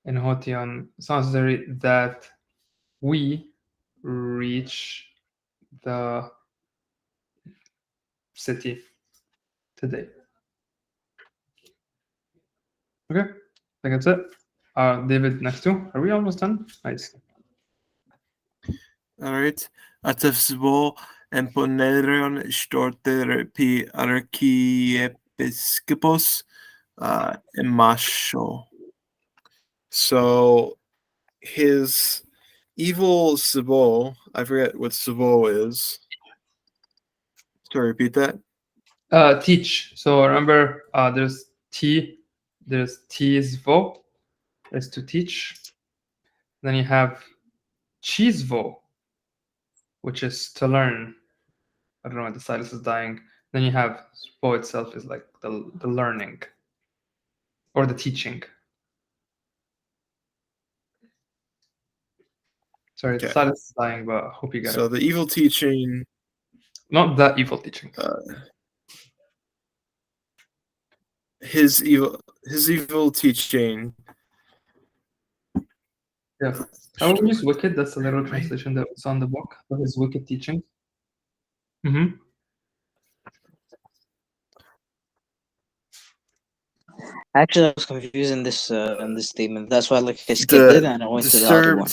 in hoti an. It's not necessary that we reach the city today. Okay, I think that's it. David, next two. Are we almost done? Nice. All right. Atefsbo emponerion storter pi archiepiscopos emasho. So his evil Sibo, I forget what Sibo is. Sorry, repeat that. Teach. So remember, there's tizvo, is to teach. Then you have chizvo, which is to learn. I don't know why the stylus is dying. Then you have spo itself is like the learning or the teaching. Sorry, the stylus is dying, but I hope you get it. So the evil teaching. Not that evil teaching. His evil teaching. Yeah. I will use wicked. That's the literal translation that was on the book for his wicked teaching. Mm-hmm. Actually, I was confused in this statement. That's why I skipped it and I went to the other one.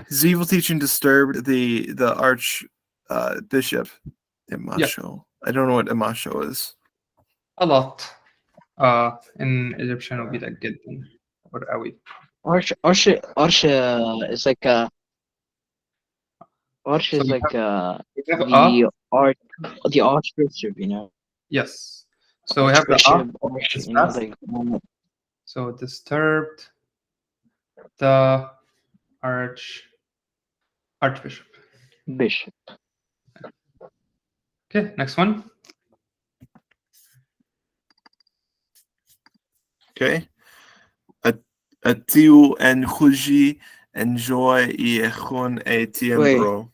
His evil teaching disturbed the bishop Emasho. I don't know what Emasho is. A lot. In Egyptian it would be like Giddin or Awi. Arsha is like a Arsha is like the archbishop, you know. Yes. So we have the so disturbed the archbishop. Bishop. Okay, next one. Okay. Atiu and Huji enjoy iechon e tiembro.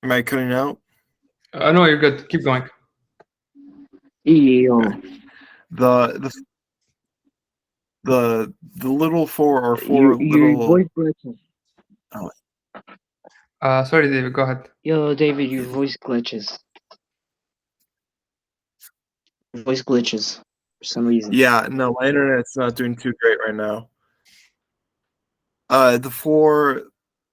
Am I cutting out? No, you're good. Keep going. Okay. The little four little. Sorry, David. Go ahead. Yo, David, your voice glitches. Voice glitches for some reason. Yeah, no, my internet's not doing too great right now. The four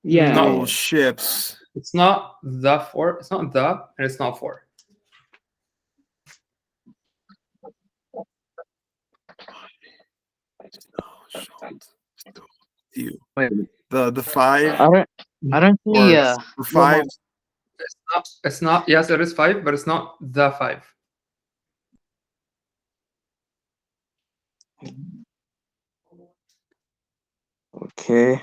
little ships. It's not the four. It's not the, and it's not four. The five. I don't see. Five. It's not. Yes, it is five, but it's not the five. Okay.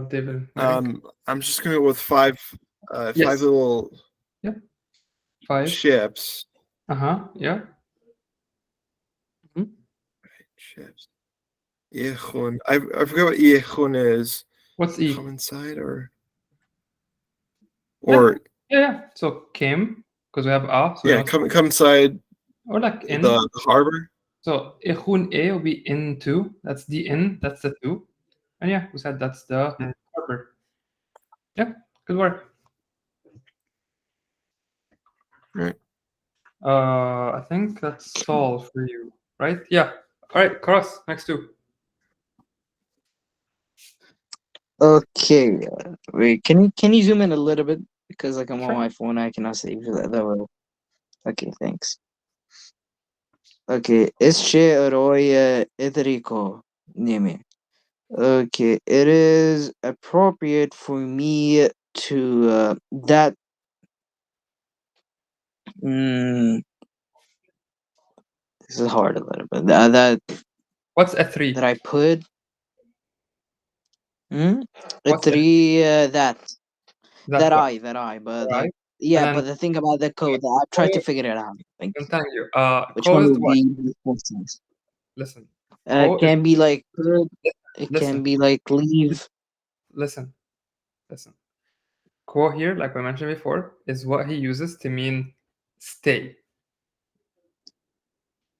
David. I'm just gonna go with five. Five little. Yeah. Five ships. Yeah. Ships. Iechon. I forgot what Iechon is. What's E? Come inside or. Yeah. So came because we have a. So come inside. Or like in the harbor. So Iechon A will be into. That's the in. That's the two. And yeah, we said that's the verb. Yeah, good work. Right. I think that's all for you, right? Yeah. All right, Cross, next two. Okay, wait. Can you zoom in a little bit because like I'm on Sure. my phone, I cannot save that well. Okay, thanks. Okay, Esce Roya Edrico Name. Okay, it is appropriate for me to that. Mm, this is hard a little bit. That What's a three? that I put. Hmm? A What's a three that that what? but like Right? yeah, And but then the thing about the code, I tried to figure it out. Like I'm telling you, which co one is would what? be the most sense? Listen, It co is can be like could. It listen, can be like leave. listen, listen. Co here, like we mentioned before, is what he uses to mean stay.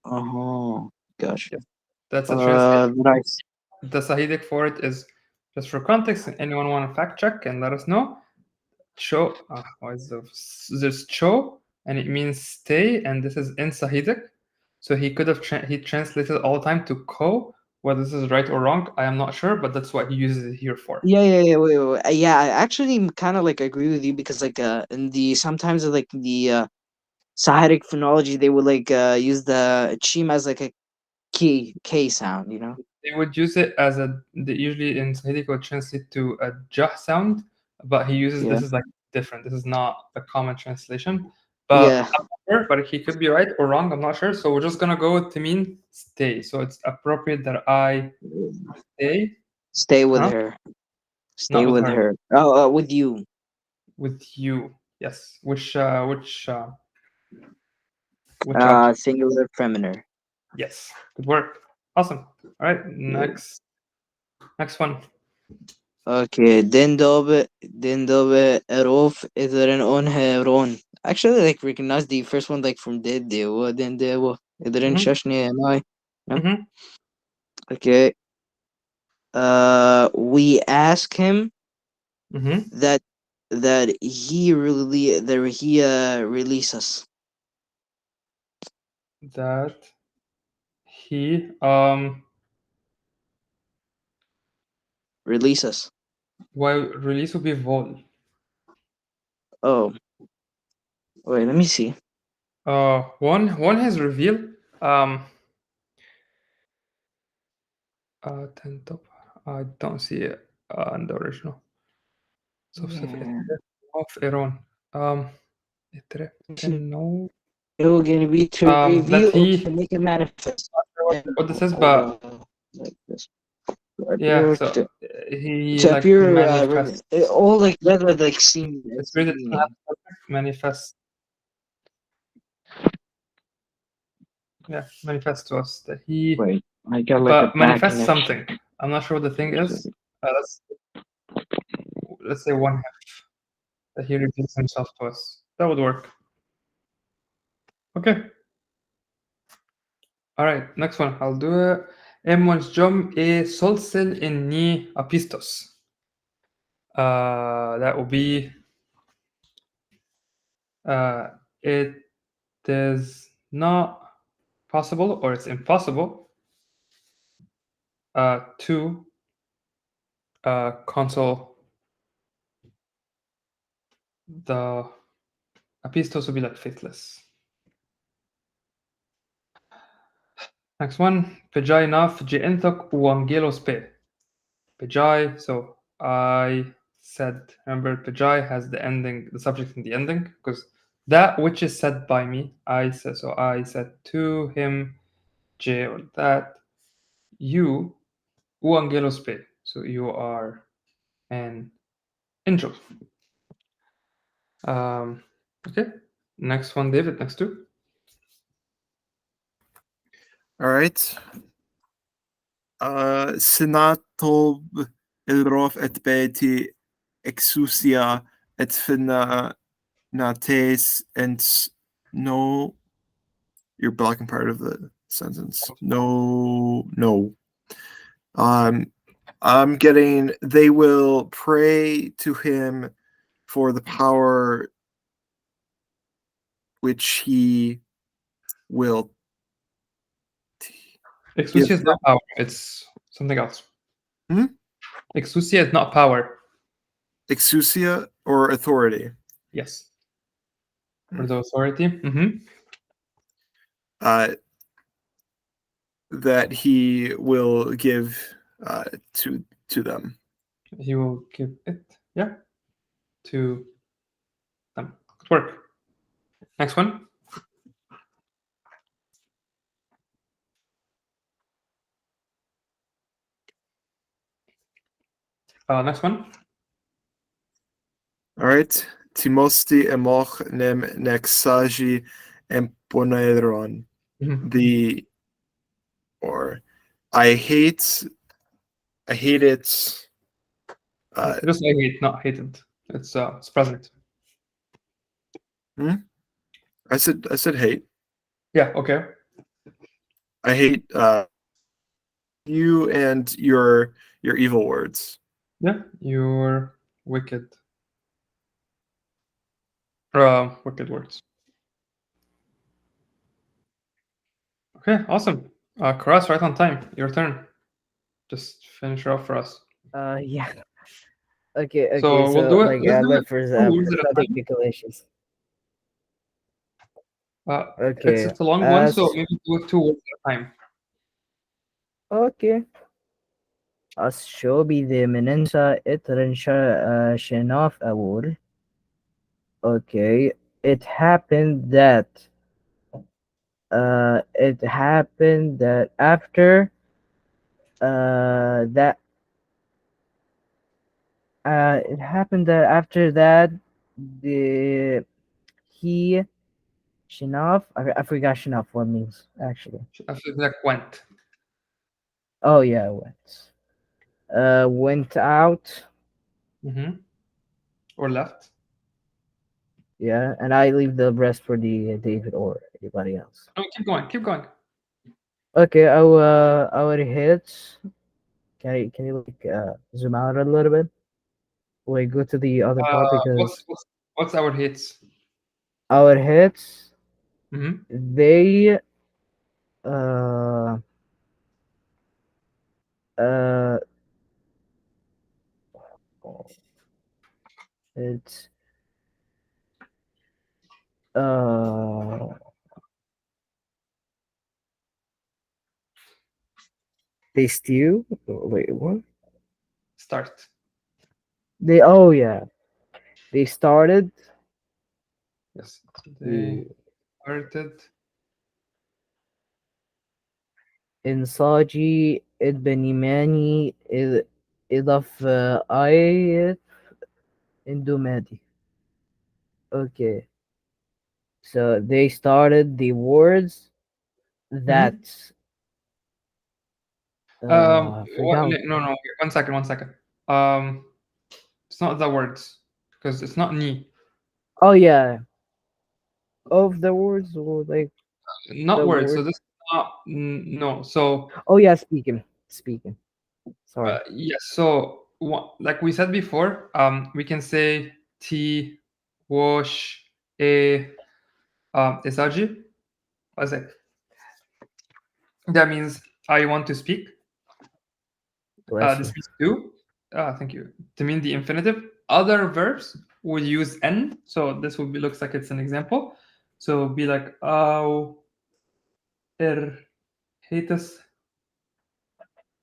Oh, gosh. Yes, that's a translation. Nice. The Sahidic for it is just for context. Anyone want to fact check and let us know? Cho, there's cho, and it means stay, and this is in Sahidic. So he could have he translated all the time to ko. Whether this is right or wrong, I am not sure, but that's what he uses it here for. Yeah. Wait. Yeah, I actually kind of like agree with you because like in the sometimes like the Saharic phonology they would like use the chim as like a K sound, you know? They would use it as they usually in Sahidic would translate to a jah sound, but he uses Yeah. this is like different. This is not a common translation. But Yeah. I'm not sure, but he could be right or wrong. I'm not sure. So we're just gonna go to mean stay. So it's appropriate that I stay, Stay with huh? her. Stay Not with with her, her. Oh, with you. with you. Yes. Which object? Singular feminine. Yes. Good work. Awesome. All right. Next one. Okay, Dendobe Erof Idren on Heron. Actually, like recognize the first one like from Dedewo, Dendewo, Idren Mm-hmm. Shashni and I. Yeah. Mm-hmm. Okay. We ask him Mm-hmm. that he release us. That he Release us. well release would be vol. Oh. Wait, let me see. One has reveal. Ten top. I don't see it in the original. So Yeah. of Iran. No. It will gonna be to That reveal he to make it manifest. what this is, but Like this. yeah. Appear So to he to like appear manifests. all like rather like seem It's really manifest. Yeah, manifest to us that he. Wait, I got like a But bad manifest connection. something. I'm not sure what the thing is. Let's say one half that he reveals himself to us. That would work. Okay. All right. Next one. I'll do it. M1 e solsel inni apistos. That will be. It is not possible or it's impossible to console the apistos will be like faithless. Next one, Pejai naf ji'entok uangelos pe. Pejai, so I said, remember Pejai has the ending, the subject in the ending, because that which is said by me, I said, so I said to him, J or that, you, uangelos pe, so you are an angel. Okay, next one, David, next two. All right. Senatob ilrof et beti exousia et fina nates and no. You're blocking part of the sentence. No. I'm getting they will pray to him for the power which he will Exousia is them. not power. It's something else. Hmm? Exousia is not power. Exousia or authority. Yes. For the authority. Mm-hmm. That he will give to them. He will give it, yeah, to them. Good work. Next one. Next one. All right. Timosti emoch nem nexagi emponeron. The or I hate it. Just I hate, not hated. It's present. I said hate. Yeah. Okay. I hate you and your evil words. Yeah. Your wicked. Wicked words. Okay. Awesome. Karas, right on time. Your turn. Just finish her off for us. Yeah. Okay. So we'll So do it. like Let's do it for two words at a time. technical issues. It's a long one, so maybe do it 2 words at a time. Okay. الشوبي ذي مننسى إترن شناف أور. Okay. It happened that after that it happened that after that the he Shinaf, I forgot Shinaf what it means actually. I feel like went. Oh yeah, went out. Mm-hmm. Or left. Yeah, and I leave the rest for the David or anybody else. Oh, keep going. Keep going. Okay, our hits. Can you like zoom out a little bit? Like go to the other part because What's our hits? our hits Mm-hmm. they uh uh it's they steal. Wait, what? Start. They they started. Yes. They started. إنساجي البنيماني إضافة آية إندوماتي. Okay, so they started the words that forgot. No. 1 second. 1 second. It's not the words because it's not ni. Oh yeah, of the words or like Not the words. So word. this is not no. So Oh yeah, speaking. Sorry. yes. So like we said before, we can say ti, wash, e, isaji. What's it? That means I want to speak. Bless you. This means do. Thank you. To mean the infinitive. Other verbs would use n. So this would be looks like it's an example. So be like au hatus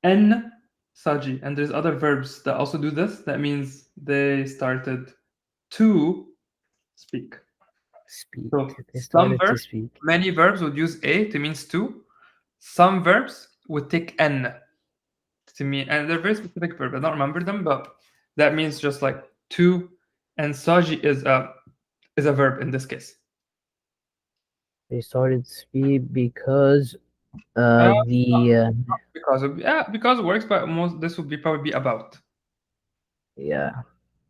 n saji. And there's other verbs that also do this. That means they started to speak. So They some started to verbs, speak. many verbs would use a to means to. Some verbs would take n to mean, and they're very specific verbs. I don't remember them, but that means just like to, and saji is a verb in this case. They started to speak because Because it works, but most this would be probably be about. yeah.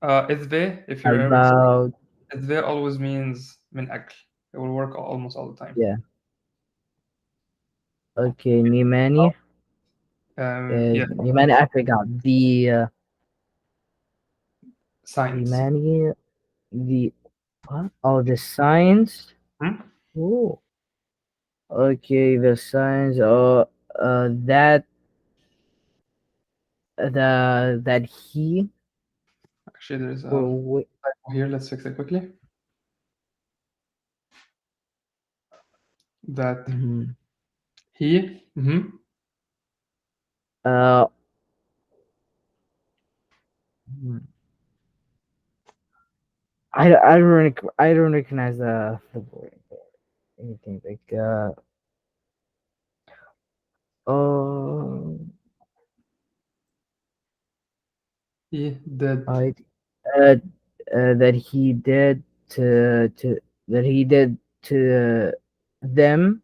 Idve, if you're Arabic, About idve always means min akl. It will work almost all the time. yeah. Okay, Nimani. Yeah, I forgot the signs. the what? Oh, the signs. Hmm? Oh, okay, the signs. That that he Actually, there's a or wait. typo here. Let's fix it quickly. That he. Uh. hmm. I don't recognize the word or anything like oh He did. I uh, that he did to that he did to them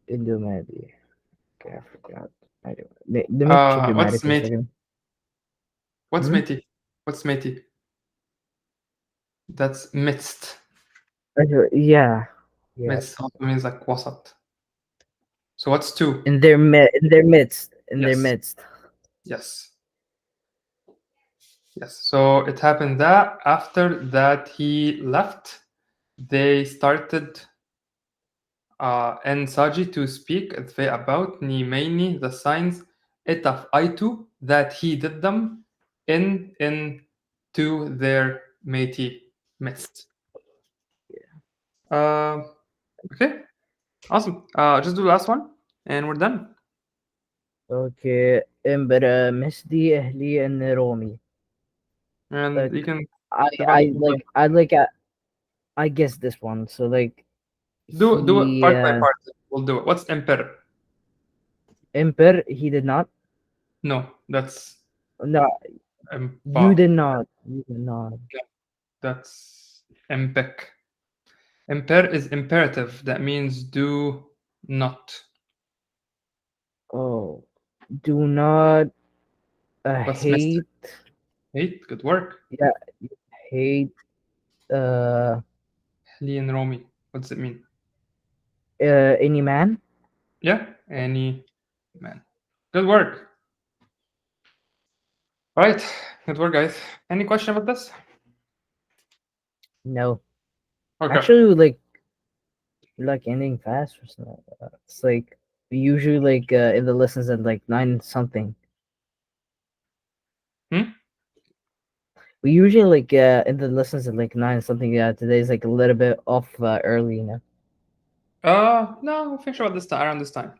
in humanity. Okay, I forgot. I don't. Let me check the What's for a matey? second. What's Hmm? matey? What's matey? That's midst. Yeah. Midst Yes. also means like wasat. So what's two? In their in their midst. In their Yes. midst. Yes. Yes. So it happened that after that he left, they started and Saji to speak about Nimaini, the signs etaf aitu that he did them in to their matey midst. Okay, awesome. Just do the last one, and we're done. Okay. Imbara Misdi Ahli and Romi. And Like you can I like I guess this one. So like do it he part by part. We'll do it. What's imper? Imper he did not. No, that's No, you impa. did not. You did not. That's impec. Imper is imperative. That means do not. Oh, do not What's missed? hate. Hate. Good work. Yeah, hate. Uh, Li and Romi. What does it mean? any man. Yeah, any man. Good work. All right, good work, guys. Any question about this? No, Okay. actually, like ending fast or something. It's like we usually like in the lessons at like 9 something. We usually like in the lessons at like 9 something. Yeah, today's like a little bit off early, you know. No, we'll finish about this time around this time.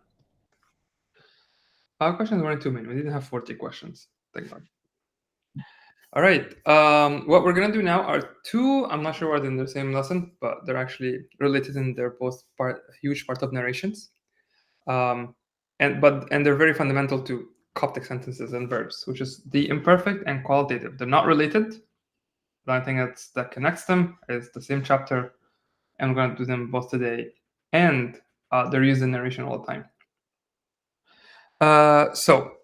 Our questions weren't too many. We didn't have 40 questions. Thank God. All right. What we're gonna do now are two. I'm not sure why they're in the same lesson, but they're actually related, and they're both a huge part of narrations. And they're very fundamental to Coptic sentences and verbs, which is the imperfect and qualitative. They're not related. The only thing that connects them is the same chapter, and we're gonna do them both today. And they're used in narration all the time. So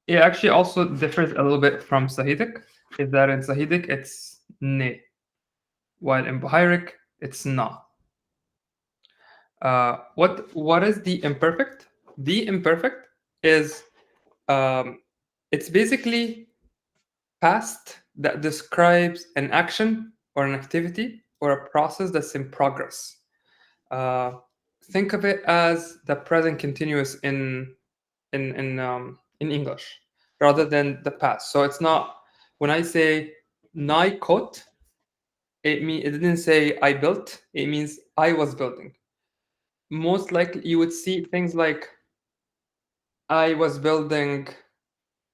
it actually also differs a little bit from Sahidic, is that in Sahidic it's ne, while in Bohairic it's na. What is the imperfect? The imperfect is it's basically past that describes an action or an activity or a process that's in progress. Think of it as the present continuous in English rather than the past. So it's not when I say "nai kot," it didn't say I built. It means I was building. Most likely, you would see things like I was building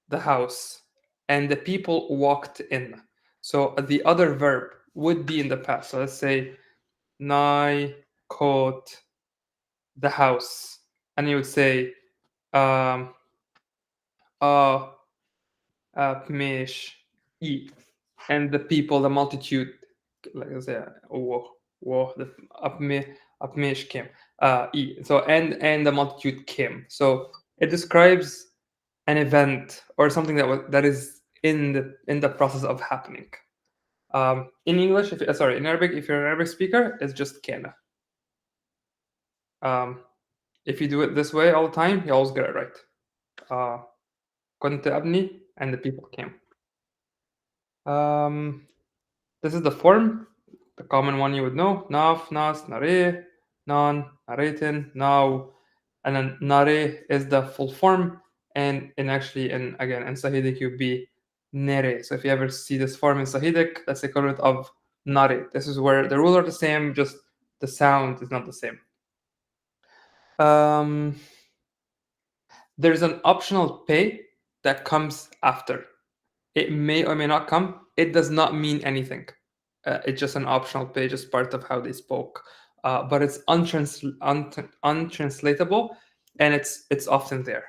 the house, and the people walked in. So the other verb would be in the past. So let's say "nai kot," the house, and you would say uh Pmish E, and the people, the multitude, like I say, the Apmish came, E. So and the multitude came. So it describes an event or something that is in the process of happening. In English, in Arabic, if you're an Arabic speaker, it's just kana. if you do it this way all the time, you always get it right. كنت أبني, and the people came. This is the form, the common one you would know. Naf, nas, nare, non, naretin, now. And then nare is the full form. And actually, again, in Sahidic, you'd be nere. So if you ever see this form in Sahidic, that's the equivalent of nare. This is where the rules are the same, just the sound is not the same. There's an optional pay that comes after. It may or may not come. It does not mean anything. It's just an optional pay, just part of how they spoke. But it's untranslatable, and it's often there.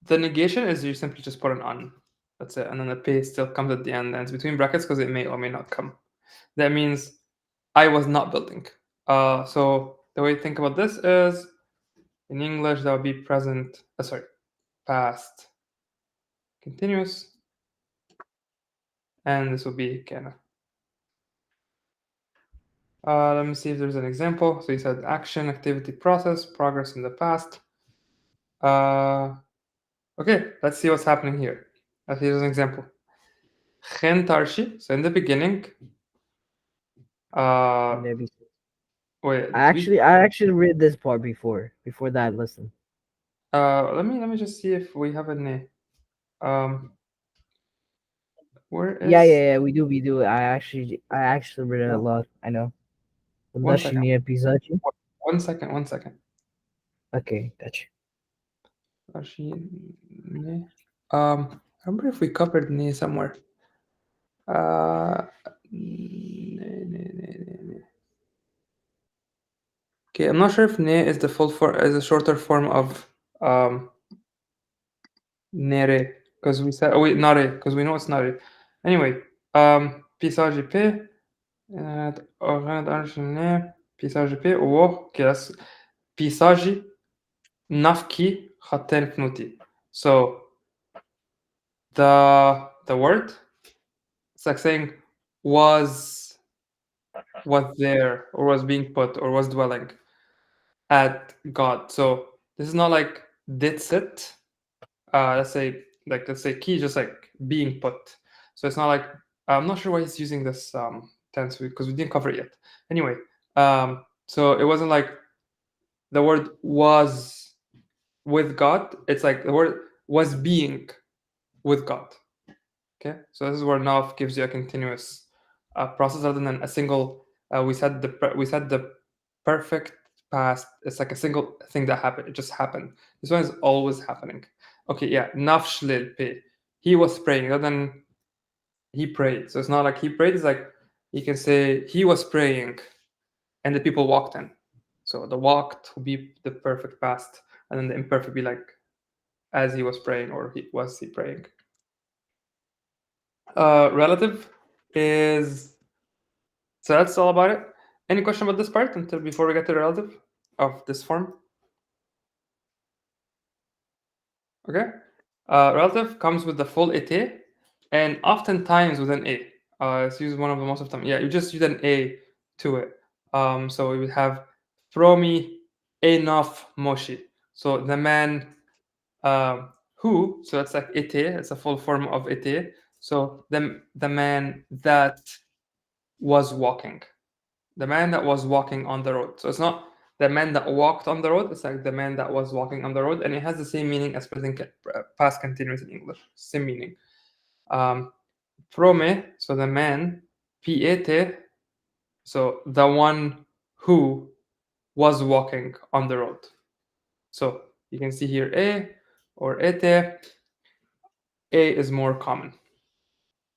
The negation is you simply just put an un. That's it. And then the pay still comes at the end, and it's between brackets because it may or may not come. That means I was not building. So the way to think about this is, in English, that would be present, past continuous. And this will be kana. Let me see if there's an example. So you said action, activity, process, progress in the past. Okay, let's see what's happening here. Here's an example. Khen tarshi. So in the beginning. Wait. I actually read this part before that lesson. Let me just see if we have a ne. Where is? Yeah, we do. I actually read it a lot. I know. One second. One second. Okay, gotcha. I remember if we covered ne somewhere. Okay, I'm not sure if ne is the full form, is a shorter form of nere, because we said nare, because we know it's nare. Anyway, pisage p, pisage p, okay, that's pisage nafki khaten knuti. So the word, it's like saying was there, or was being put, or was dwelling at God. So this is not like did sit. Let's say key, just like being put. So it's not like, I'm not sure why he's using this tense, because we didn't cover it yet. Anyway, so it wasn't like the word was with God. It's like the word was being with God. Okay, so this is where nav gives you a continuous process rather than a single. We said the perfect past. It's like a single thing that happened. It just happened. This one is always happening. Okay, yeah, nafshlil pe. He was praying rather than he prayed. So it's not like he prayed. It's like you can say he was praying, and the people walked in. So the walked will be the perfect past, and then the imperfect will be like as he was praying, or was he praying. Relative is, so that's all about it. Any question about this part before we get to the relative of this form? Okay. Relative comes with the full et, and oftentimes with an a. It's used one of the most of the time. Yeah, you just use an a to it. So we would have Promi enough Moshi. So the man who, so that's like ete, it's a full form of ete. So the man that was walking. The man that was walking on the road. So it's not the man that walked on the road, it's like the man that was walking on the road, and it has the same meaning as present past continuous in English. Same meaning. Prome, so the man, piete, so the one who was walking on the road. So you can see here a or ete. A is more common.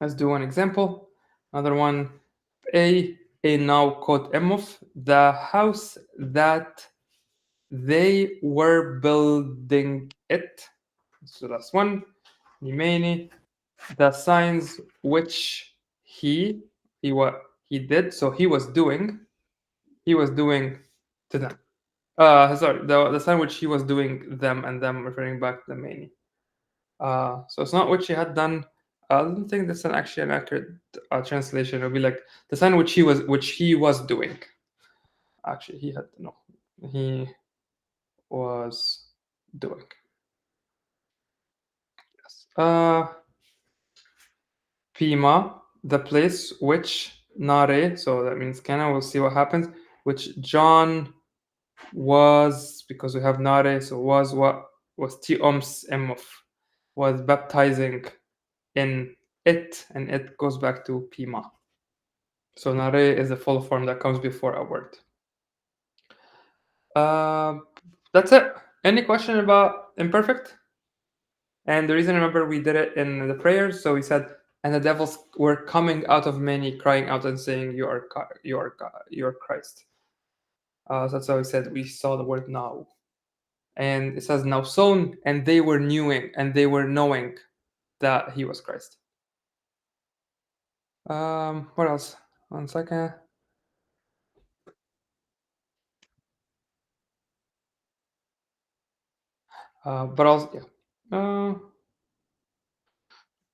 Let's do one example. Another one, a now quote emuf, the house that they were building it. So that's one. Nimeni, the signs which he did. So he was doing to them. Sorry, the sign which he was doing them, and them referring back to the many. So it's not which he had done. I don't think that's actually an accurate translation. It would be like the sign which he was doing. Actually, he was doing. Yes. Pima, the place which Nare, so that means Kana, we'll see what happens, which John was, because we have Nare, so was what was Tioms Emof, was baptizing in it, and it goes back to Pima. So Nare is the full form that comes before a word. That's it. Any question about imperfect? And the reason, remember, we did it in the prayers. So we said, and the devils were coming out of many, crying out and saying, "You are God, you are God, you are Christ." So that's why we said we saw the word now, and it says now sown, and they were knowing that he was Christ. What else? 1 second. But also, yeah.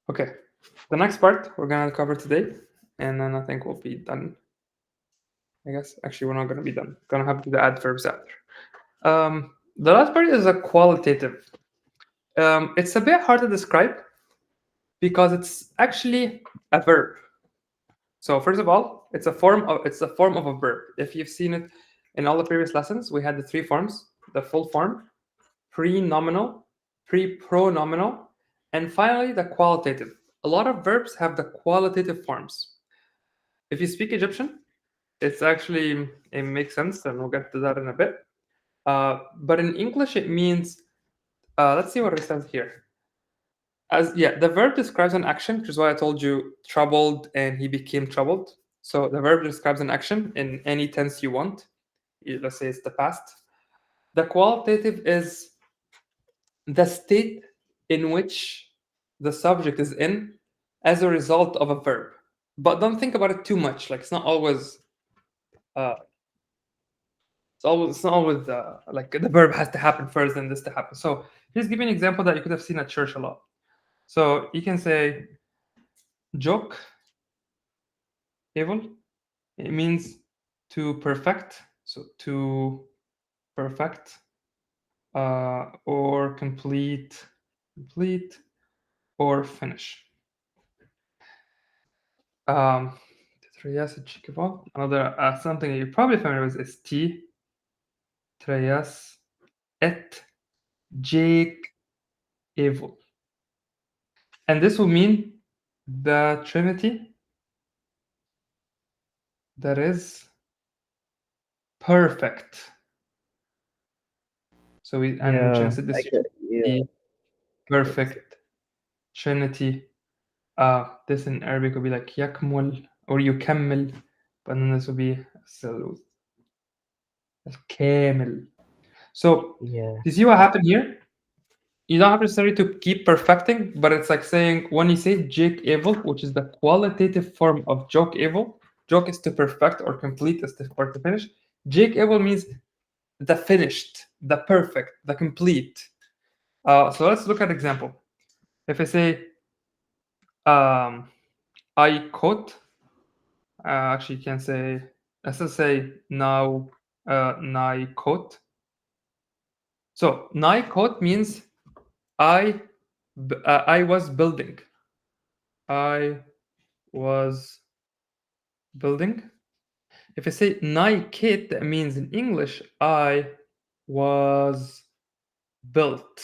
Okay. The next part we're gonna cover today, and then I think we'll be done. I guess actually we're not gonna be done. Gonna have to do the adverbs after. The last part is a qualitative. It's a bit hard to describe because it's actually a verb. So first of all, it's a form of a verb. If you've seen it in all the previous lessons, we had the three forms: the full form, pre-nominal, pre-pronominal, and finally the qualitative. A lot of verbs have the qualitative forms. If you speak Egyptian, it makes sense, and we'll get to that in a bit. But in English, it means, let's see what it says here. The verb describes an action, which is why I told you troubled and he became troubled. So the verb describes an action in any tense you want. Let's say it's the past. The qualitative is the state in which the subject is in as a result of a verb. But don't think about it too much. Like, it's not always it's not always like the verb has to happen first and this to happen. So here's give you an example that you could have seen at church a lot. So you can say joke evil. It means to perfect. So to perfect or complete or finish. Another something you're probably familiar with is T. Treyas et Jake evil. And this will mean the Trinity that is perfect. So we said this perfect Trinity. This in Arabic would be like yakmul or yukammil, but then this would be kamil. So you see what happened here? You don't have necessarily to keep perfecting, but it's like saying when you say Jake evil, which is the qualitative form of joke evil. Joke is to perfect, or complete is to finish. Jake evil means the finished, the perfect, the complete. So let's look at example. If I say, I quote, actually you can say, let's just say now, nai quote. So nai quote means I was building. I was building. If I say nai kit, that means in English, I was built.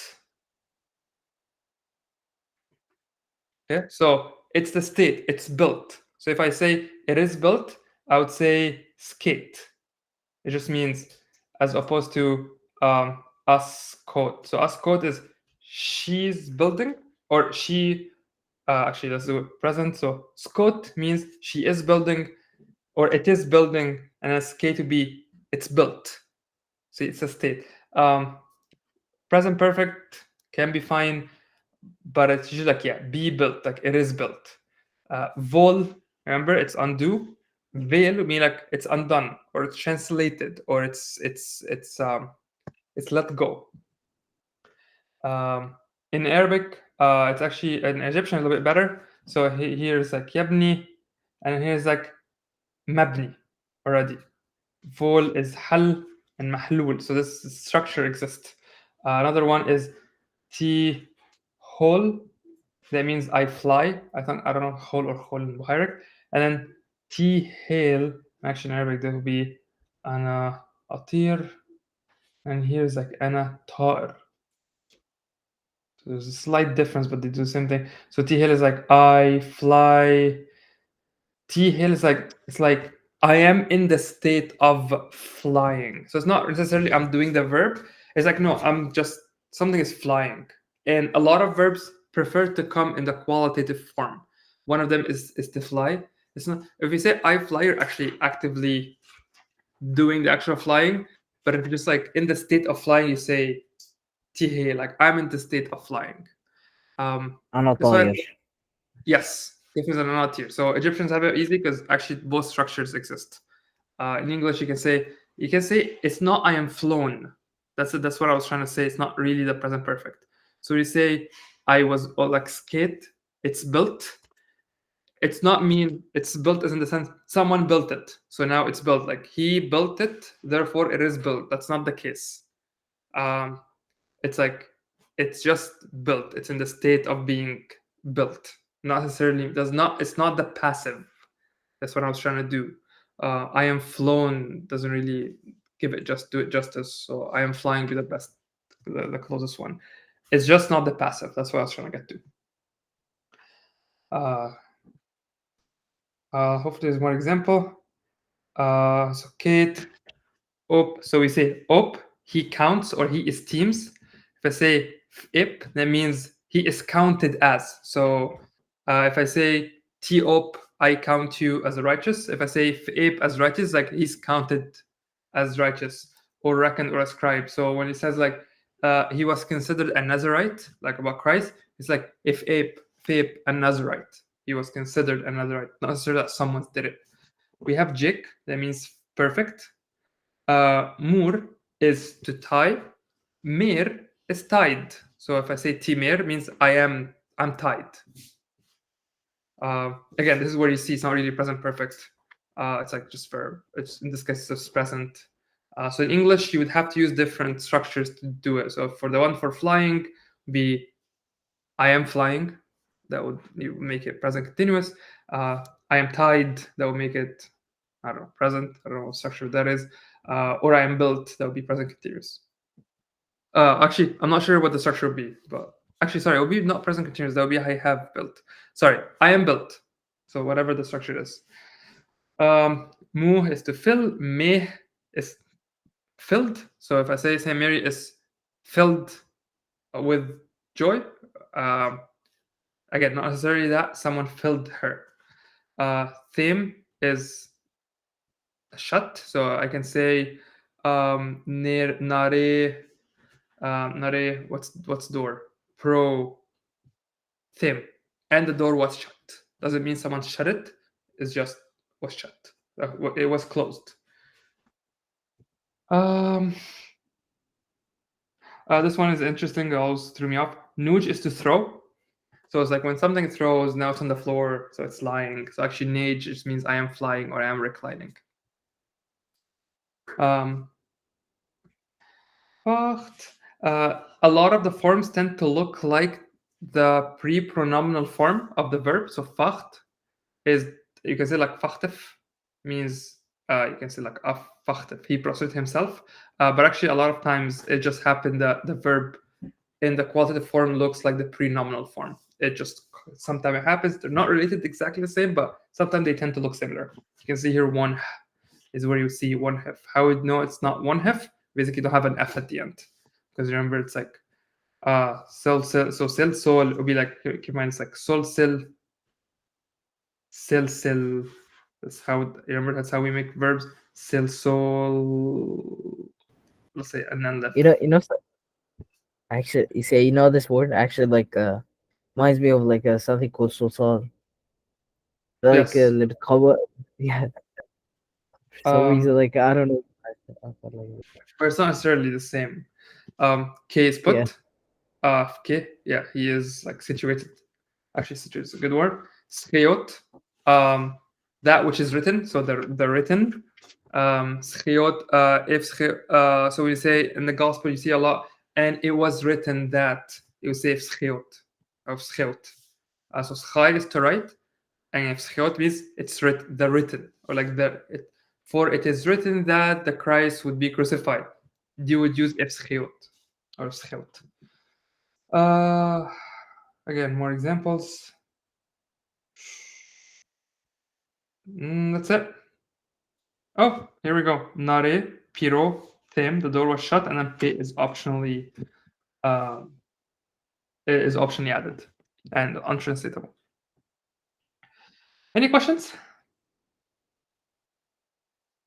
Okay, so it's the state, it's built. So if I say it is built, I would say skate. It just means, as opposed to us quote. So us quote is she's building, or she, actually let's do it present. So skot means she is building, or it is building, and as K to be, it's built. So it's a state. Present perfect can be fine, but it's usually like, be built, like it is built. Vol, remember, it's undo. Veil would mean like it's undone, or it's translated, or it's let go. In Arabic, it's actually in Egyptian a little bit better. So here's like yabni, and here's like mabni already. Vol is hal and mahlul. So this structure exists. Another one is T hol. That means I fly. I don't know hol or hol in Bohairic. And then T hail. Actually, in Arabic, that would be ana atir. And here's like ana ta'ir. So there's a slight difference, but they do the same thing. So T hail is like I fly. T hail is like, it's like I am in the state of flying. So it's not necessarily I'm doing the verb. It's like, no, I'm just, something is flying. And a lot of verbs prefer to come in the qualitative form. One of them is to fly. It's not, if you say I fly, you're actually actively doing the actual flying. But if you're just like in the state of flying, you say T, like I'm in the state of flying. Anatolia. Yes, difference are not here. So Egyptians have it easy because actually both structures exist. In English, you can say it's not I am flown. That's what I was trying to say. It's not really the present perfect. So you say I was, or like skate. It's built. It's not mean it's built as in the sense someone built it. So now it's built. Like he built it, therefore it is built. That's not the case. It's like it's just built. It's in the state of being built. Not necessarily it's not the passive. That's what I was trying to do. I am flown doesn't really do it justice. So I am flying be the best, the closest one. It's just not the passive. That's what I was trying to get to. Hopefully there's more example. So Kate, op. So we say op, he counts or he esteems. If I say ip, that means he is counted as. So if I say T-op, I count you as righteous. If I say ip as righteous, like he's counted as righteous or reckoned or ascribed. So when it says like he was considered a Nazarite, like about Christ, it's like if ip a Nazarite, he was considered a Nazarite. Not necessarily that someone did it. We have jik, that means perfect. Mur is to tie. Mir is tied. So if I say timir, means I'm tied. Again, this is where you see it's not really present perfect. It's like just verb. It's in this case it's present. So in English, you would have to use different structures to do it. So for the one for flying, be I am flying. That would make it present continuous. I am tied. That would make it, I don't know, present. I don't know what structure that is. Or I am built. That would be present continuous. Actually, I'm not sure what the structure would be, but actually, sorry, it would be not present continuous. That would be I have built. Sorry, I am built. So whatever the structure is. Mu is to fill. Me is filled. So if I say Saint Mary is filled with joy, again, not necessarily that someone filled her. Theme is shut. So I can say nare. Nare, what's door? Pro theme. And the door was shut. Doesn't mean someone shut it. It's just was shut. It was closed. This one is interesting. It always threw me off. Nuj is to throw. So it's like when something throws, now it's on the floor, so it's lying. So actually, nage just means I am flying or I am reclining. A lot of the forms tend to look like the pre-pronominal form of the verb. So facht is, you can say like fachtif means you can say like fachtif, he prostrated himself. But actually a lot of times it just happened that the verb in the qualitative form looks like the pre-nominal form. It just, sometimes it happens. They're not related exactly the same, but sometimes they tend to look similar. You can see here one is where you see one hef. How would know it's not one hef? Basically you don't have an F at the end. Because remember, it's like sol, sol, so sil, sol, it would be like, keep in mind, it's like sol, sil, sil, sil. That's how, remember, that's how we make verbs. Sil, sol, let's say, and then left. Actually, you say, this word actually like reminds me of like something called sultan. Like Yes. yeah. For some reason, like I don't know. But it's not necessarily the same. K is put. K, yeah, he is like situated. Actually, situated is a good word. Skayot, that which is written. So the written. Schiot, so we say in the gospel you see a lot, and it was written that you say schiot of schiot. So schai is to write, and if schiot means it's written, or like for it is written that the Christ would be crucified. You would use schiot or schiot. Again, more examples. That's it. Oh, here we go. Nare, piro, them. The door was shut, and then pe is optionally added and untranslatable. Any questions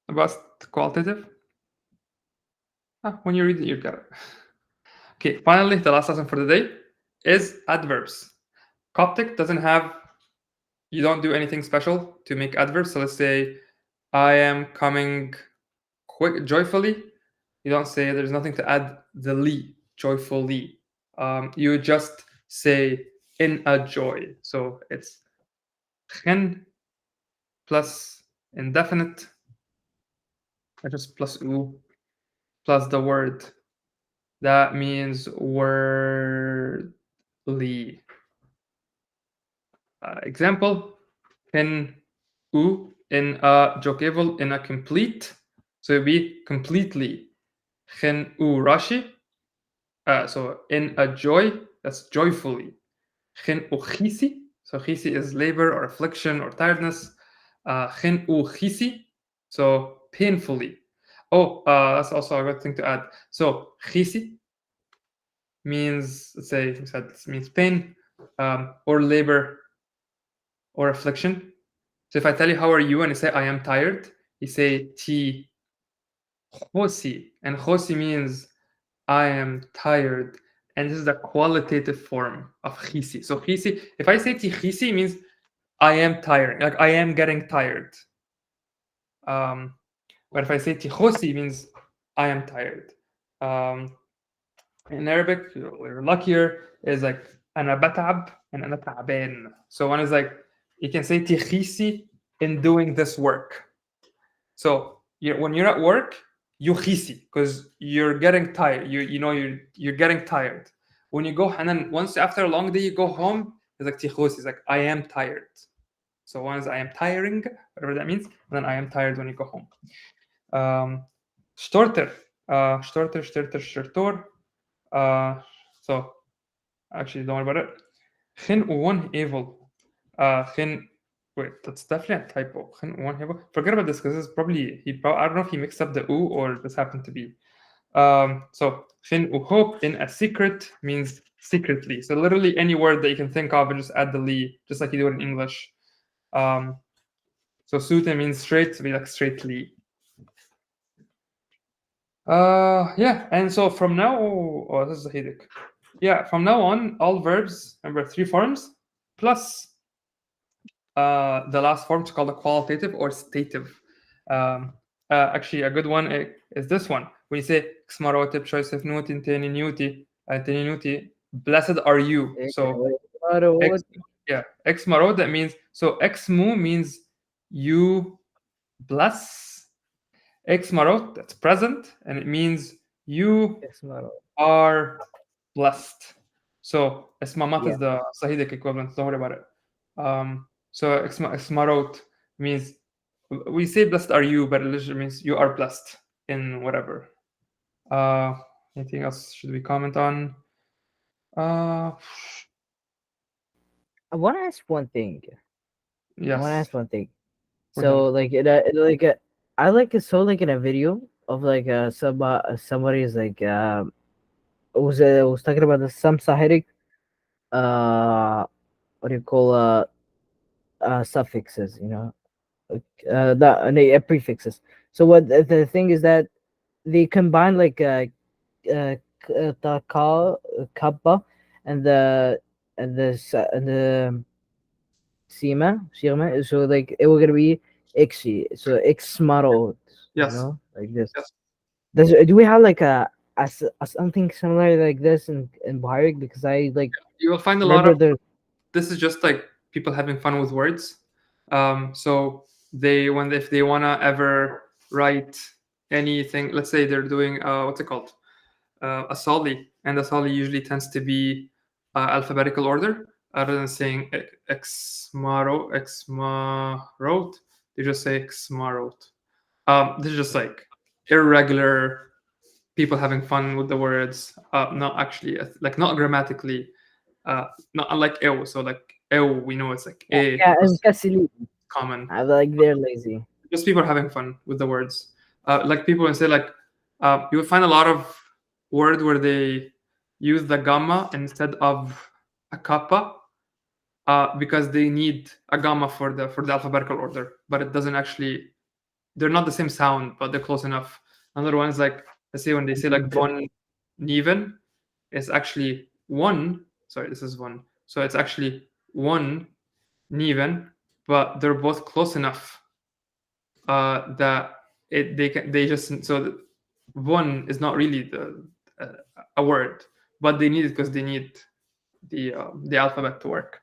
about qualitative? When you read it, you get it. Okay, finally, the last lesson for the day is adverbs. Coptic doesn't have, you don't do anything special to make adverbs. So let's say, I am coming joyfully. You don't say, there's nothing to add the li, joyfully. You just say in a joy. So it's chen plus indefinite, just plus u, plus the word. That means wordly. Example, chen u in a jokeval, in a complete. So it'd be completely. Chen u rashi. So in a joy, that's joyfully. Chen u chisi. So chisi is labor or affliction or tiredness. Chen u chisi. So painfully. Oh, that's also a good thing to add. So chisi means, let's say, it means pain, or labor, or affliction. So if I tell you how are you and you say I am tired, you say ti chosi, and chosi means I am tired, and this is the qualitative form of chisi. So chisi, if I say ti chisi, means I am tired, like I am getting tired. But if I say ti chosi, means I am tired. In Arabic, we're luckier, is like ana batab and ana ta'ban. So one is like, you can say ti chisi in doing this work. So when you're at work, you chisi because you're getting tired. You're getting tired. When you go, and then once after a long day you go home, it's like tichos. It's like I am tired. So one is I am tiring, whatever that means, and then I am tired when you go home. Storter, stortor. So actually, don't worry about it. Chin one evil. Chin. Wait, that's definitely a typo. One evil. Forget about this because this is probably I don't know if he mixed up the u or this happened to be. So chin hope in a secret means secretly. So literally any word that you can think of and just add the li, just like you do it in English. So sute means straight, to be like straightly. Yeah, and so from now, this is a headache. Yeah, from now on, all verbs, remember 3 forms, plus the last form is called a qualitative or stative. Actually, a good one is this one. When you say xmarotib choisef nuti teninuti, blessed are you. So xmarot, that means, so xmu means you bless. Xmarot, that's present, and it means you are blessed. So esmamat is the Sahidic equivalent. Don't worry about it. So esmarot means, we say blessed are you, but it literally means you are blessed in whatever. Anything else should we comment on? I want to ask one thing. Yes. I want to ask one thing. So like I like saw like in a video of like somebody's like was talking about some Saharic what do you call suffixes, prefixes. So what the thing is that they combine like kappa and the Shima, so like it was gonna be Ixi, so Xmaro, Yes. like this. Yes. Do we have like a something similar like this in Bohairic? Because I like you will find a lot of this is just like people having fun with words. So if they wanna ever write anything. Let's say they're doing what's it called, a soli, and the soli usually tends to be alphabetical order rather than saying exmarot. They just say exmarot. This is just like irregular people having fun with the words, not actually like not grammatically, not unlike ew. So like ew, we know it's like a common. Like they're lazy. Just people having fun with the words. Like people will say like you will find a lot of words where they use the gamma instead of a kappa because they need a gamma for the alphabetical order, but it doesn't actually. They're not the same sound, but they're close enough. Another one is like, let's say when they say like von Neven, it's actually one. Sorry, this is one. So it's actually one Neven, but they're both close enough that they just so one is not really a word, but they need it because they need the alphabet to work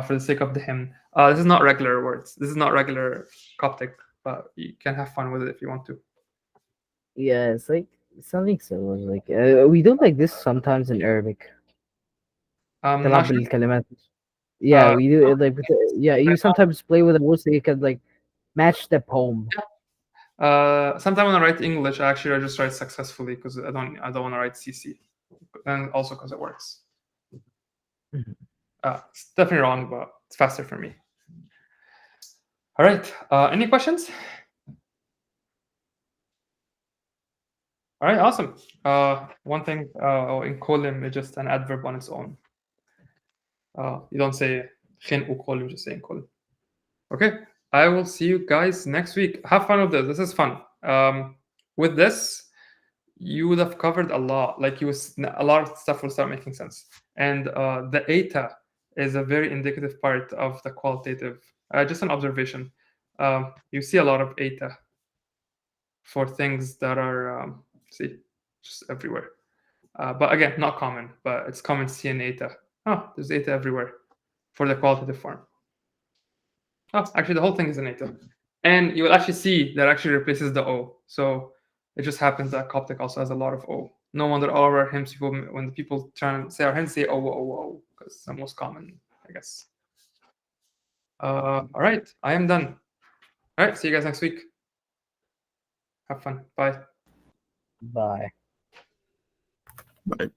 for the sake of the hymn. This is not regular words. This is not regular Coptic. But you can have fun with it if you want to. Yeah, it's like something similar. Like we do like this sometimes in Arabic. Not sure. Yeah, we do like you sometimes play with the words so you can like match the poem. Yeah. Sometimes when I write English, I just write successfully because I don't want to write CC, and also because it works. It's definitely wrong, but it's faster for me. All right. Any questions? All right, awesome. One thing in kolim is just an adverb on its own. You don't say khin u kolim, just saying kolim. Okay, I will see you guys next week. Have fun with this. This is fun. With this, you would have covered a lot. Like a lot of stuff will start making sense. And the eta is a very indicative part of the qualitative. Just an observation. You see a lot of eta for things that are just everywhere. But again, not common, but it's common to see an eta. Oh, there's eta everywhere for the qualitative form. Oh, actually, the whole thing is an eta. And you will actually see that actually replaces the O. So it just happens that Coptic also has a lot of O. No wonder all of our hymns, when the people try and say our hymns, say O, because it's the most common, I guess. All right, I am done. All right, see you guys next week. Have fun. Bye. Bye. Bye.